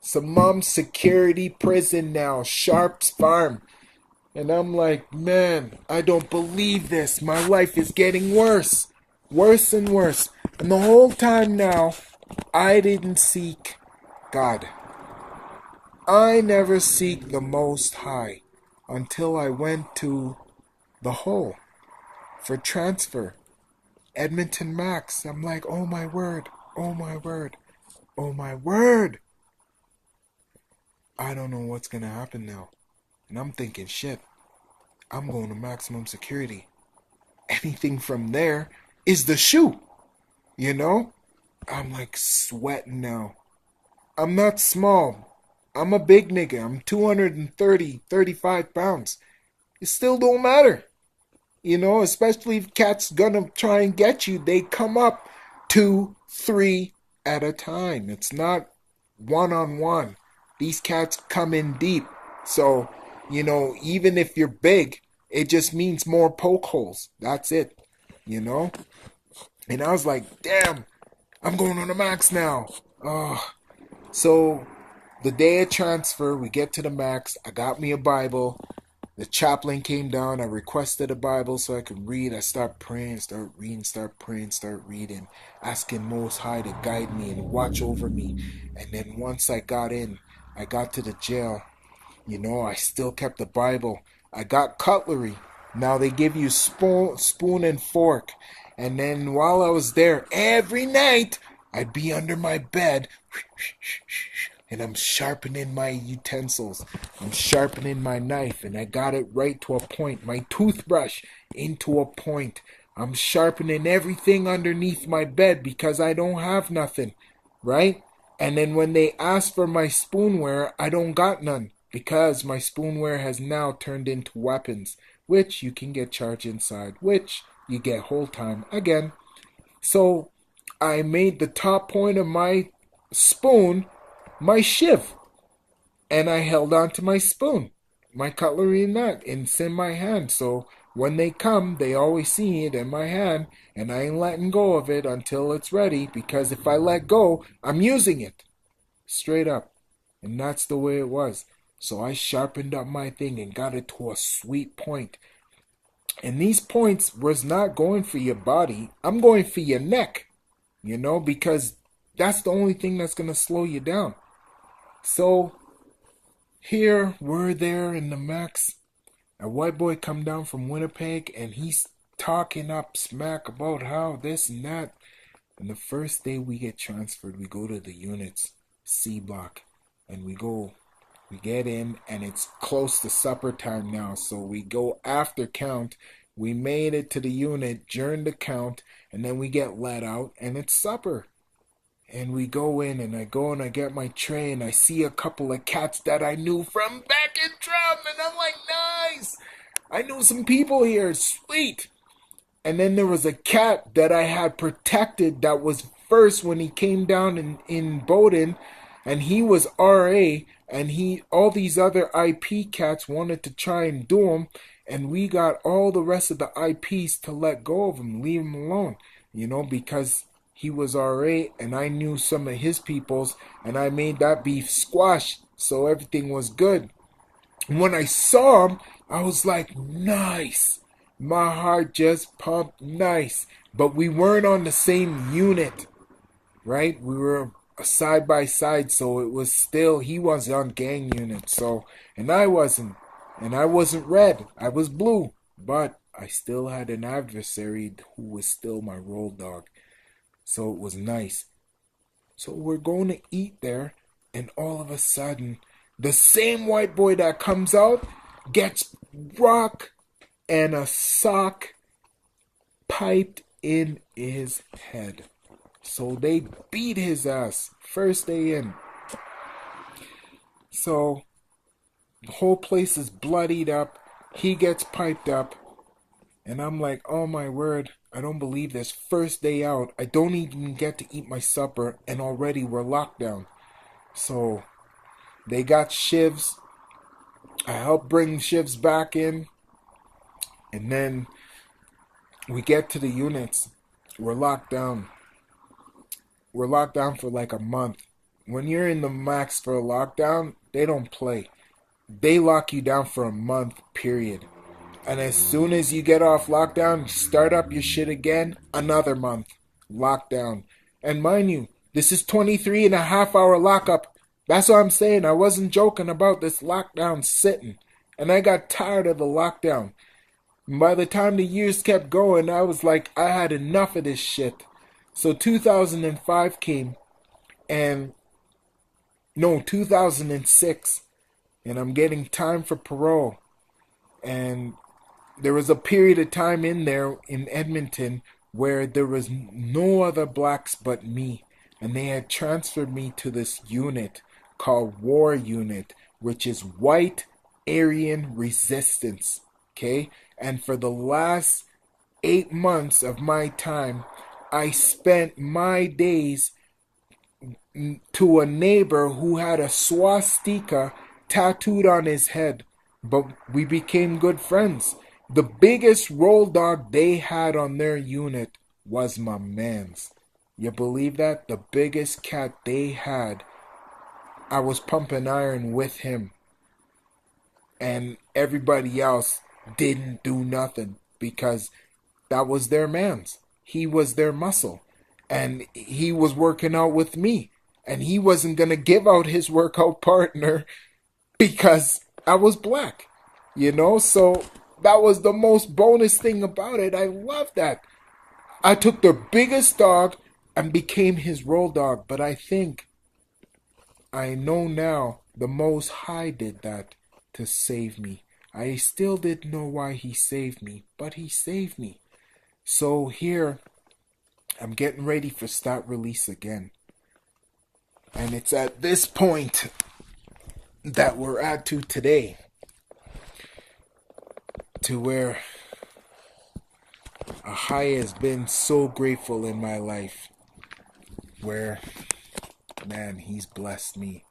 Some mom's security prison now, Sharp's Farm. And I'm like, man, I don't believe this. My life is getting worse. Worse and worse. And the whole time now, I didn't seek God. I never seek the Most High until I went to the hole for transfer. Edmonton Max. I'm like, oh my word, oh my word, oh my word. I don't know what's going to happen now. And I'm thinking, shit, I'm going to maximum security. Anything from there is the shoe. I'm like sweating now. I'm not small. I'm a big nigga. I'm 35 pounds. It still don't matter. Especially if cat's gonna try and get you. They come up 2, 3 at a time. It's not one-on-one. These cats come in deep. So Even if you're big, it just means more poke holes. That's it, you know? And I was like, damn, I'm going on the max now. Oh. So the day of transfer, we get to the max. I got me a Bible. The chaplain came down. I requested a Bible so I could read. I start praying, start reading, start praying, start reading, asking Most High to guide me and watch over me. And then once I got in, I got to the jail. I still kept the Bible. I got cutlery. Now they give you spoon and fork. And then while I was there, every night, I'd be under my bed and I'm sharpening my utensils. I'm sharpening my knife, and I got it right to a point. My toothbrush into a point. I'm sharpening everything underneath my bed because I don't have nothing, right? And then when they ask for my spoonware, I don't got none because my spoonware has now turned into weapons, which you can get charged inside, which you get whole time again. So I made the top point of my spoon my shiv, and I held on to my spoon, my cutlery and that, and it's in my hand. So when they come, they always see it in my hand, and I ain't letting go of it until it's ready, because if I let go, I'm using it. Straight up. And that's the way it was. So I sharpened up my thing and got it to a sweet point. And these points was not going for your body. I'm going for your neck, because that's the only thing that's going to slow you down. So here we're there in the max. A white boy come down from Winnipeg and he's talking up smack about how this and that. And the first day we get transferred, we go to the units, C block, and we get in, and it's close to supper time now. So we go after count. We made it to the unit during the count, and then we get let out, and it's supper. And we go in, and I go and I get my tray, and I see a couple of cats that I knew from back in Trump, and I'm like, nice! I knew some people here, sweet! And then there was a cat that I had protected that was first when he came down in Bowdoin, and he was RA, and all these other IP cats wanted to try and do him, and we got all the rest of the IPs to let go of him, leave him alone, because he was RA, and I knew some of his peoples, and I made that beef squash, so everything was good. And when I saw him, I was like, nice. My heart just pumped nice. But we weren't on the same unit, right? We were side by side, so it was still, he was on gang unit, and I wasn't. And I wasn't red, I was blue. But I still had an adversary who was still my road dog. So it was nice. So we're going to eat there, and all of a sudden, the same white boy that comes out gets rock and a sock piped in his head. So they beat his ass first day in. So the whole place is bloodied up. He gets piped up. And I'm like, oh my word, I don't believe this. First day out, I don't even get to eat my supper, and already we're locked down. So they got shivs. I helped bring shivs back in. And then we get to the units. We're locked down. We're locked down for like a month. When you're in the max for a lockdown, they don't play. They lock you down for a month, period. And as soon as you get off lockdown, start up your shit again, another month. Lockdown. And mind you, this is 23 and a half hour lockup. That's what I'm saying. I wasn't joking about this lockdown sitting. And I got tired of the lockdown. And by the time the years kept going, I was like, I had enough of this shit. So 2005 came. And no, 2006. And I'm getting time for parole. And there was a period of time in there in Edmonton where there was no other blacks but me. And they had transferred me to this unit called War Unit, which is White Aryan Resistance. Okay? And for the last 8 months of my time, I spent my days to a neighbor who had a swastika tattooed on his head. but we became good friends. The biggest roll dog they had on their unit was my man's. You believe that? The biggest cat they had, I was pumping iron with him, and everybody else didn't do nothing because that was their man's. He was their muscle, and he was working out with me, and he wasn't gonna give out his workout partner because I was black, So that was the most bonus thing about it. I love that. I took the biggest dog and became his roll dog, but I think I know now the Most High did that to save me. I still didn't know why he saved me, but he saved me. So here, I'm getting ready for start release again. And it's at this point that we're at to today, to where Ahayah has been so grateful in my life, where, man, he's blessed me,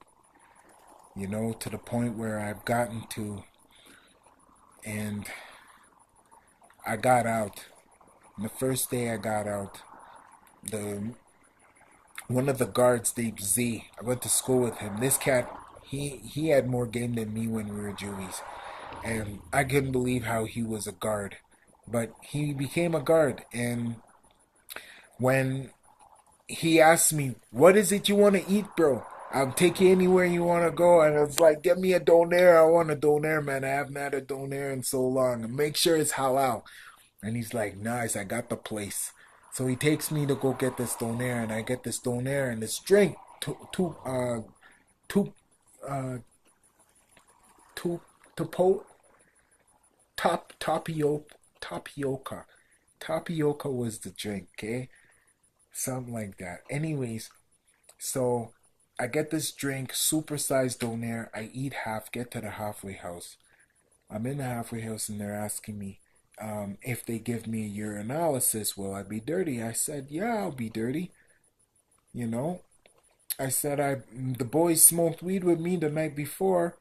to the point where I've gotten to, and I got out. And the first day I got out, the one of the guards named Z, I went to school with him. This cat, he had more game than me when we were Jewies. And I couldn't believe how he was a guard. But he became a guard, and when he asked me, "What is it you want to eat, bro? I'll take you anywhere you want to go." And I was like, "Get me a doner. I want a doner, man. I haven't had a doner in so long. And make sure it's halal." And he's like, "Nice, I got the place." So he takes me to go get this doner, and I get this doner and this drink, two, two, uh, two, two, tapioca. Tapioca was the drink, okay? Something like that. Anyways, so I get this drink, supersized donair. I eat half, get to the halfway house. I'm in the halfway house and they're asking me if they give me a urinalysis, will I be dirty? I said, yeah, I'll be dirty. You know, I said, the boys smoked weed with me the night before.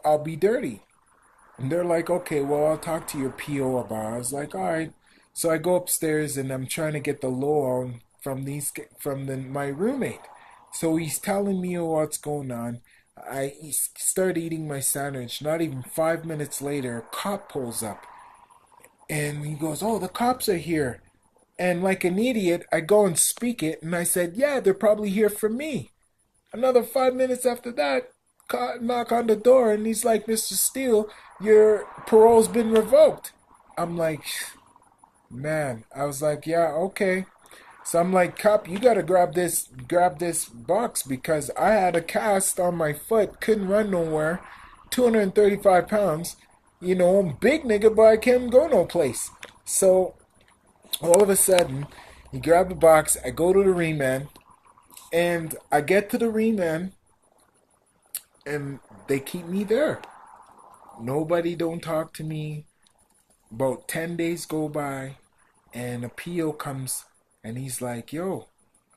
I'll be dirty. And they're like, okay, well, I'll talk to your PO about it. I was like, all right. So I go upstairs and I'm trying to get the lowdown from my roommate. So he's telling me what's going on. I start eating my sandwich. Not even 5 minutes later, a cop pulls up. And he goes, oh, the cops are here. And like an idiot, I go and speak it. And I said, yeah, they're probably here for me. Another 5 minutes after that, knock on the door, and he's like, Mr. Steele, your parole's been revoked. I'm like, man. I was like, yeah, okay. So I'm like, cop, you gotta grab this box because I had a cast on my foot, couldn't run nowhere, 235 pounds. I'm big nigga, but I can't go no place. So all of a sudden, he grabbed the box. I go to the remand, and I get to the remand, and they keep me there. Nobody don't talk to me. About 10 days go by, and a PO comes, and he's like, yo,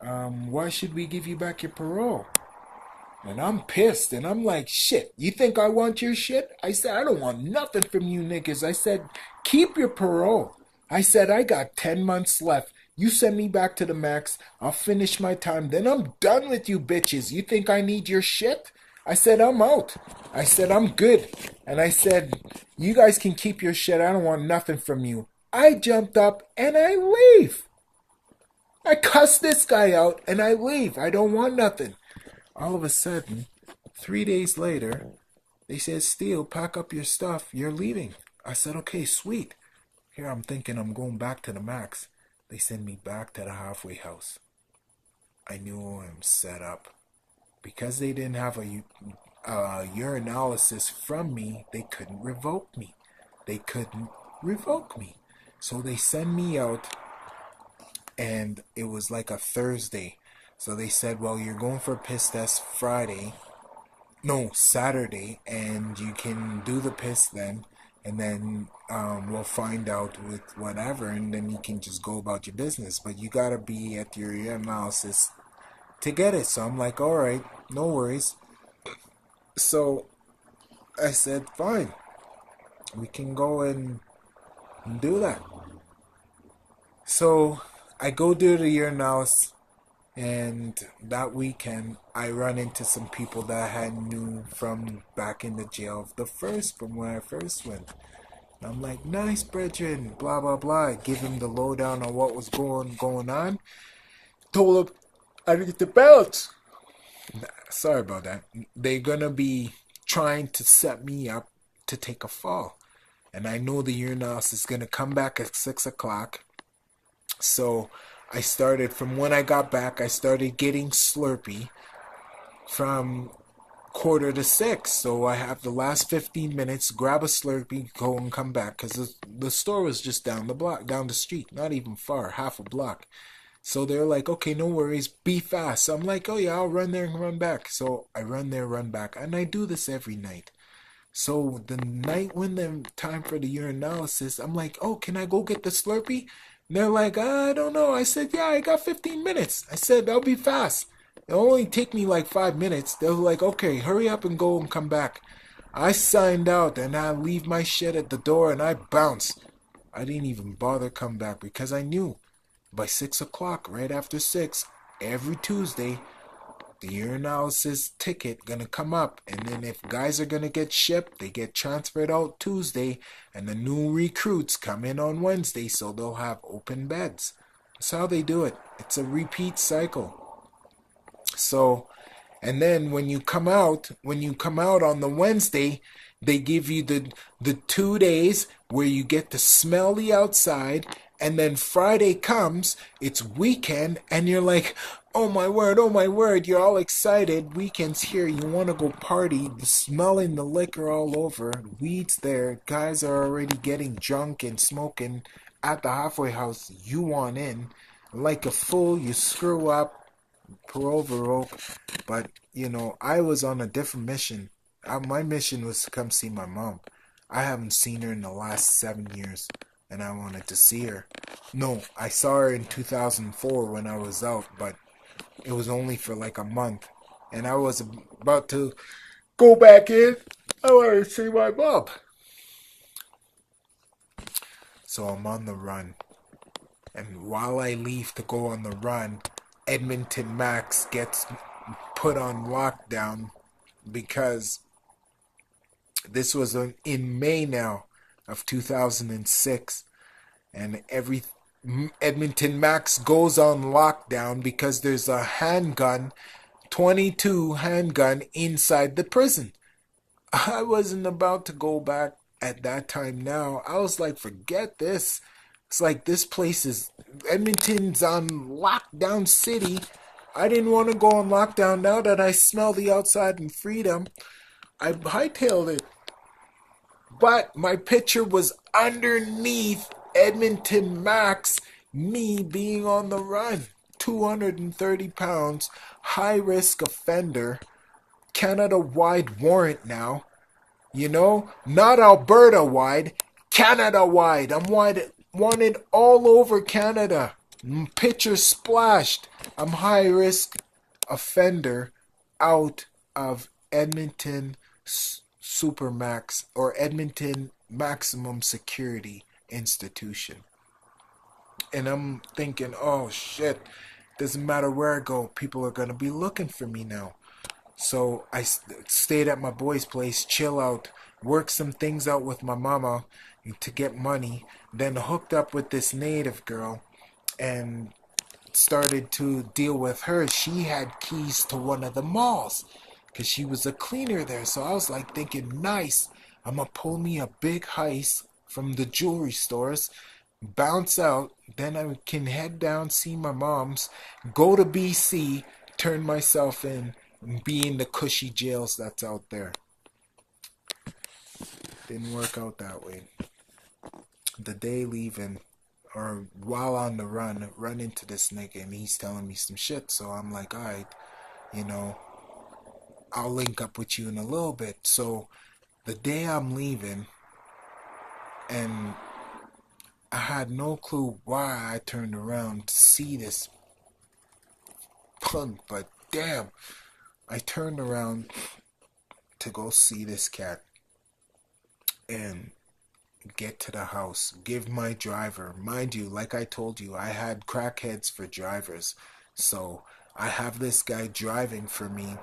why should we give you back your parole? And I'm pissed, and I'm like, shit, you think I want your shit? I said, I don't want nothing from you niggas. I said, keep your parole. I said, I got 10 months left. You send me back to the max. I'll finish my time. Then I'm done with you bitches. You think I need your shit? I said, I'm out. I said, I'm good. And I said, you guys can keep your shit. I don't want nothing from you. I jumped up and I leave. I cuss this guy out and I leave. I don't want nothing. All of a sudden, 3 days later, they said, Steele, pack up your stuff. You're leaving. I said, okay, sweet. Here I'm thinking I'm going back to the max. They send me back to the halfway house. I knew I'm set up. Because they didn't have a urinalysis from me, they couldn't revoke me. So they send me out, and it was like a Thursday. So they said, well, you're going for a piss test Saturday, and you can do the piss then, and then we'll find out with whatever, and then you can just go about your business. But you gotta be at your urinalysis to get it. So I'm like, all right, no worries. So I said, fine, we can go and do that. So I go do the urinalysis, and that weekend I run into some people that I had knew from back in the jail, from where I first went. And I'm like, nice, brethren, blah blah blah. I give him the lowdown on what was going on. Told him I need the belts. Sorry about that. They're gonna be trying to set me up to take a fall, and I know the urinalysis is gonna come back at 6 o'clock. So I started from when I got back. I started getting Slurpee from quarter to 6. So I have the last 15 minutes. Grab a Slurpee, go and come back because the store was just down the block, down the street, not even far, half a block. So they're like, okay, no worries, be fast. So I'm like, oh yeah, I'll run there and run back. So I run there, run back, and I do this every night. So the night when the time for the urinalysis, I'm like, oh, can I go get the Slurpee? And they're like, I don't know. I said, yeah, I got 15 minutes. I said, I'll be fast. It'll only take me like 5 minutes. They're like, okay, hurry up and go and come back. I signed out and I leave my shit at the door and I bounce. I didn't even bother come back because I knew by 6 o'clock, right after 6, every Tuesday, the urinalysis ticket gonna come up, and then if guys are gonna get shipped, they get transferred out Tuesday, and the new recruits come in on Wednesday, so they'll have open beds. That's how they do it. It's a repeat cycle. So, and then when you come out on the Wednesday, they give you the 2 days where you get to smell the outside, and then Friday comes, it's weekend, and you're like, oh my word, you're all excited. Weekend's here, you want to go party, smelling the liquor all over, weed's there, guys are already getting drunk and smoking at the halfway house. You want in, like a fool, you screw up, parole revoke. But, I was on a different mission. My mission was to come see my mom. I haven't seen her in the last 7 years, and I wanted to see her. No, I saw her in 2004 when I was out, but it was only for like a month. And I was about to go back in. I wanted to see my mom. So I'm on the run. And while I leave to go on the run, Edmonton Max gets put on lockdown because this was in May now of 2006, and Edmonton Max goes on lockdown because there's a handgun, 22 handgun inside the prison. I wasn't about to go back at that time now. I was like, forget this. It's like this place is, Edmonton's on lockdown city. I didn't want to go on lockdown now that I smell the outside and freedom. I hightailed it. But my picture was underneath Edmonton Max, me being on the run. 230 pounds, high risk offender, Canada wide warrant now. Not Alberta wide, Canada wide. I'm wanted all over Canada. Picture splashed. I'm high risk offender out of Edmonton Supermax or Edmonton Maximum Security Institution. And I'm thinking, oh shit, doesn't matter where I go, people are going to be looking for me now. So I stayed at my boy's place, chill out, work some things out with my mama to get money, then hooked up with this native girl and started to deal with her. She had keys to one of the malls because she was a cleaner there. So I was like thinking, nice, I'm going to pull me a big heist from the jewelry stores, bounce out, then I can head down, see my mom's, go to BC, turn myself in, and be in the cushy jails that's out there. Didn't work out that way. The day leaving, or while on the run into this nigga and he's telling me some shit. So I'm like, alright, I'll link up with you in a little bit. So the day I'm leaving, and I had no clue why I turned around to see this punk, but damn, I turned around to go see this cat. and get to the house. Give my driver, mind you, like I told you, I had crackheads for drivers. So I have this guy driving for me,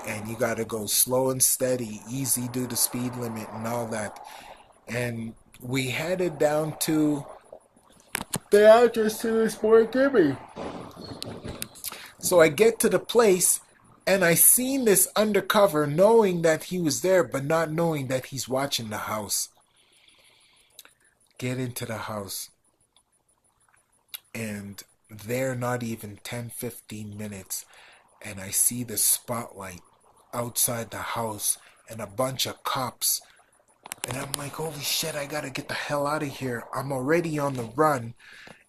and you gotta go slow and steady, easy, do the speed limit and all that. And we headed down to the address to this boy Gibby. So I get to the place, and I seen this undercover, knowing that he was there, but not knowing that he's watching the house. Get into the house, and they're not even 10-15 minutes, and I see the spotlight outside the house and a bunch of cops. And I'm like, holy shit, I gotta get the hell out of here. I'm already on the run,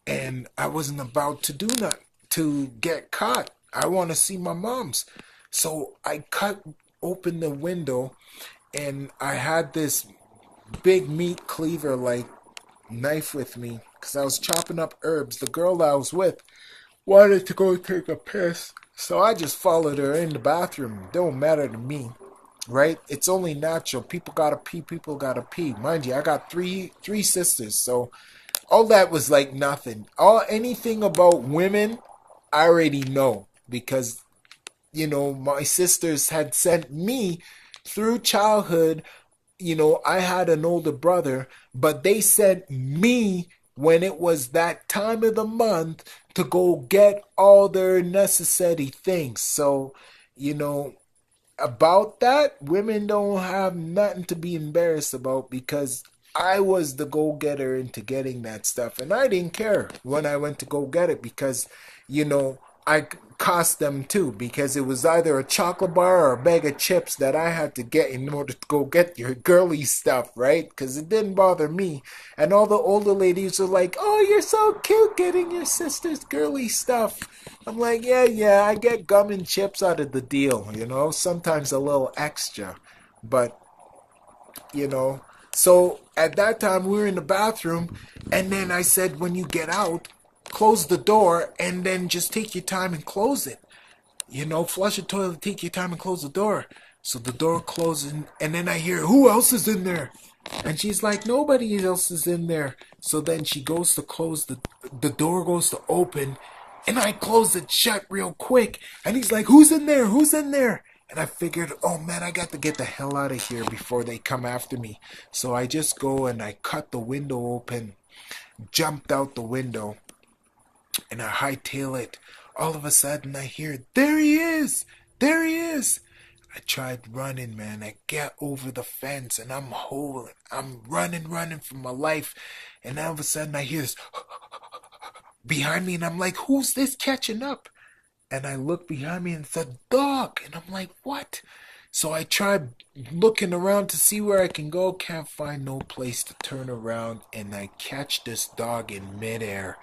and I wasn't about to do nothing to get caught. I want to see my mom's. So I cut open the window, and I had this big meat cleaver like knife with me because I was chopping up herbs. The girl that I was with wanted to go take a piss, so I just followed her in the bathroom. It don't matter to me, right? It's only natural. People gotta pee. People gotta pee. Mind you, I got three sisters, so all that was like nothing. Anything about women, I already know because my sisters had sent me through childhood. I had an older brother, but they sent me when it was that time of the month to go get all their necessary things. So, about that, women don't have nothing to be embarrassed about because I was the go-getter into getting that stuff. And I didn't care when I went to go get it because, I cost them too because it was either a chocolate bar or a bag of chips that I had to get in order to go get your girly stuff, right? Because it didn't bother me. And all the older ladies were like, oh, you're so cute getting your sister's girly stuff. I'm like, yeah, I get gum and chips out of the deal, sometimes a little extra. But, so at that time we were in the bathroom, and then I said, when you get out, close the door and then just take your time and close it. Flush the toilet, take your time and close the door. So the door closes, and then I hear, who else is in there? And she's like, nobody else is in there. So then she goes to close the door goes to open, and I close it shut real quick. And he's like, who's in there? Who's in there? And I figured, oh man, I got to get the hell out of here before they come after me. So I just go and I cut the window open, jumped out the window, and I hightail it. All of a sudden I hear, there he is! There he is! I tried running, man. I get over the fence and I'm running for my life. And all of a sudden I hear this behind me, and I'm like, who's this catching up? And I look behind me and it's a dog. And I'm like, what? So I tried looking around to see where I can go. Can't find no place to turn around. And I catch this dog in midair.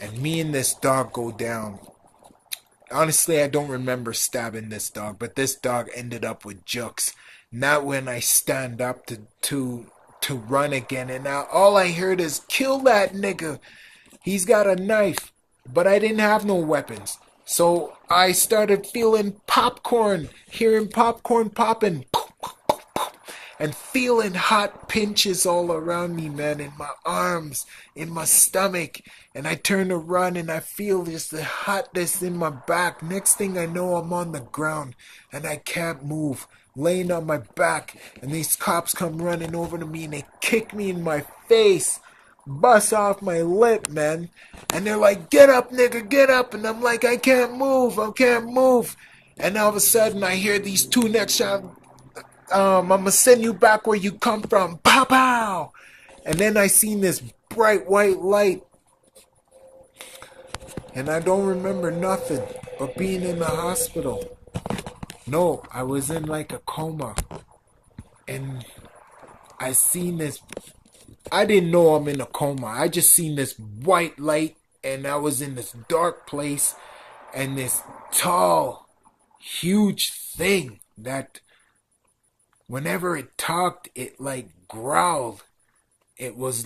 And me and this dog go down. Honestly, I don't remember stabbing this dog, but this dog ended up with jukes. Not when I stand up to run again, and now all I heard is, kill that nigga. He's got a knife, but I didn't have no weapons. So I started feeling popcorn, hearing popcorn popping, and feeling hot pinches all around me, man, in my arms, in my stomach. And I turn to run, and I feel just the hotness in my back. Next thing I know, I'm on the ground, and I can't move, laying on my back. And these cops come running over to me, and they kick me in my face, bust off my lip, man. And they're like, get up, nigga, get up. And I'm like, I can't move. And all of a sudden, I hear these two next shots. I'm gonna send you back where you come from. Pow pow! And then I seen this bright white light. And I don't remember nothing but being in the hospital. No, I was in like a coma. And I seen this. I didn't know I'm in a coma. I just seen this white light. And I was in this dark place. And this tall, huge thing that whenever it talked, it like growled. It was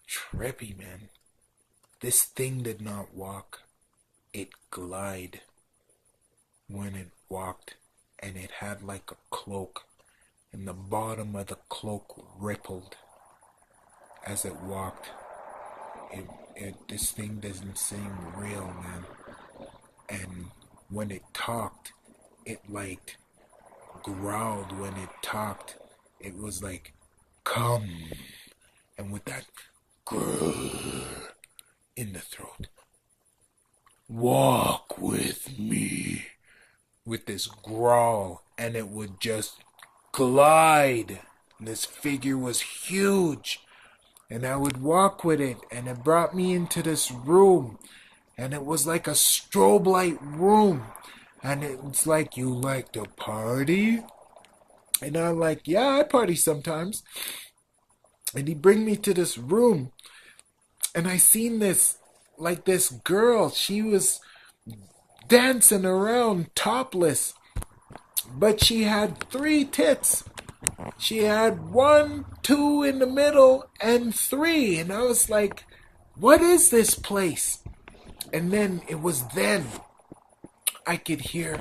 trippy, man. This thing did not walk. It glide when it walked. and it had like a cloak, and the bottom of the cloak rippled as it walked. This thing doesn't seem real, man. And when it talked, it like growled when it talked. It was like, come. And with that grrr in the throat, walk with me. With this growl, and it would just glide. And this figure was huge. And I would walk with it, and it brought me into this room. And it was like a strobe light room. And it's like, you like to party? And I'm like, yeah, I party sometimes. And he bring me to this room. And I seen this, like this girl. She was dancing around topless. But she had 3 tits. She had 1, 2 in the middle, and 3. And I was like, what is this place? And then I could hear,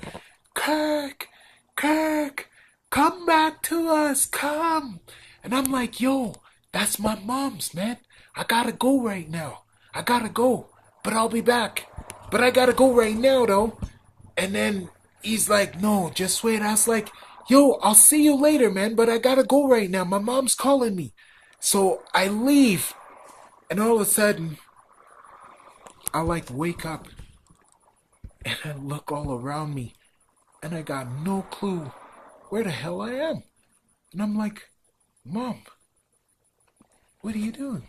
Kirk, Kirk, come back to us, come. And I'm like, yo, that's my mom's, man. I gotta go right now. I gotta go, but I'll be back. But I gotta go right now, though. And then he's like, no, just wait. I was like, yo, I'll see you later, man, but I gotta go right now. My mom's calling me. So I leave, and all of a sudden, I like wake up, and I look all around me, and I got no clue where the hell I am. And I'm like, Mom, what are you doing?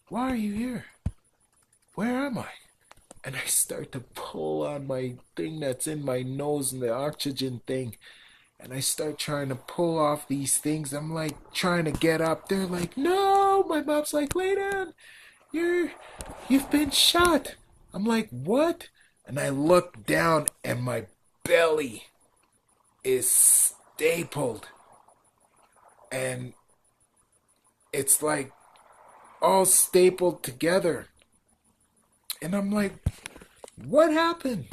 Why are you here? Where am I? And I start to pull on my thing that's in my nose and the oxygen thing. And I start trying to pull off these things. I'm like trying to get up. They're like, no. My mom's like, lay down. You've been shot. I'm like, what? And I look down and my belly is stapled. And it's like all stapled together. And I'm like, what happened?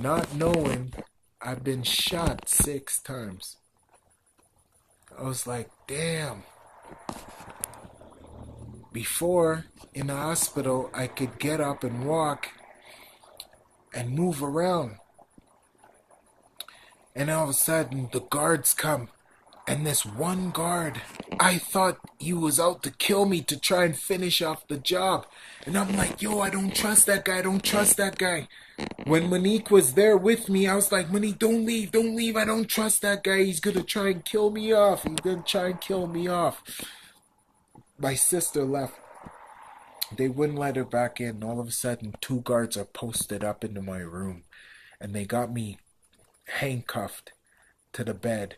Not knowing I've been shot 6 times. I was like, damn. Before, in the hospital, I could get up and walk and move around. And all of a sudden, the guards come. And this one guard, I thought he was out to kill me to try and finish off the job. And I'm like, yo, I don't trust that guy. I don't trust that guy. When Monique was there with me, I was like, Monique, don't leave. I don't trust that guy. He's going to try and kill me off. My sister left. They wouldn't let her back in. All of a sudden, 2 guards are posted up into my room. And they got me handcuffed to the bed.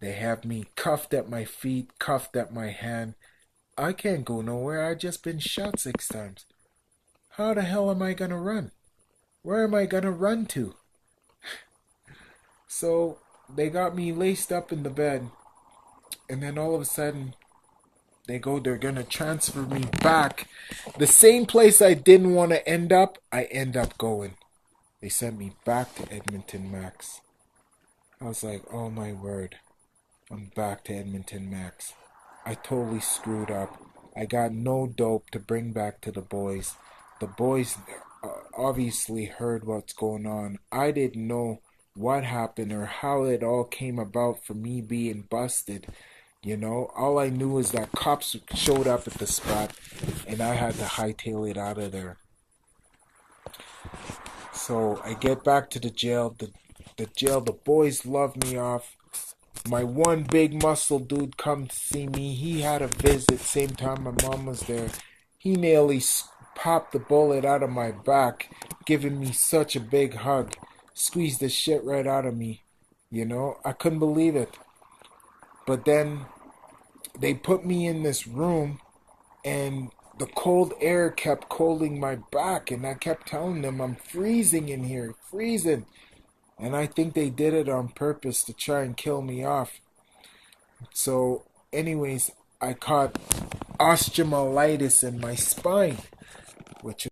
They have me cuffed at my feet, cuffed at my hand. I can't go nowhere. I just been shot 6 times. How the hell am I going to run? Where am I going to run to? So they got me laced up in the bed. And then all of a sudden, they're going to transfer me back. The same place I didn't want to end up, I end up going. They sent me back to Edmonton Max. I was like, oh my word. I'm back to Edmonton Max. I totally screwed up. I got no dope to bring back to the boys. The boys obviously heard what's going on. I didn't know what happened or how it all came about for me being busted. You know, all I knew is that cops showed up at the spot and I had to hightail it out of there. So I get back to the jail. The boys love me off. My one big muscle dude come to see me. He had a visit same time my mom was there. He nearly popped the bullet out of my back, giving me such a big hug. Squeezed the shit right out of me. You know, I couldn't believe it. But then they put me in this room and the cold air kept colding my back, and I kept telling them I'm freezing in here, freezing. And I think they did it on purpose to try and kill me off. So, anyways, I caught osteomyelitis in my spine, which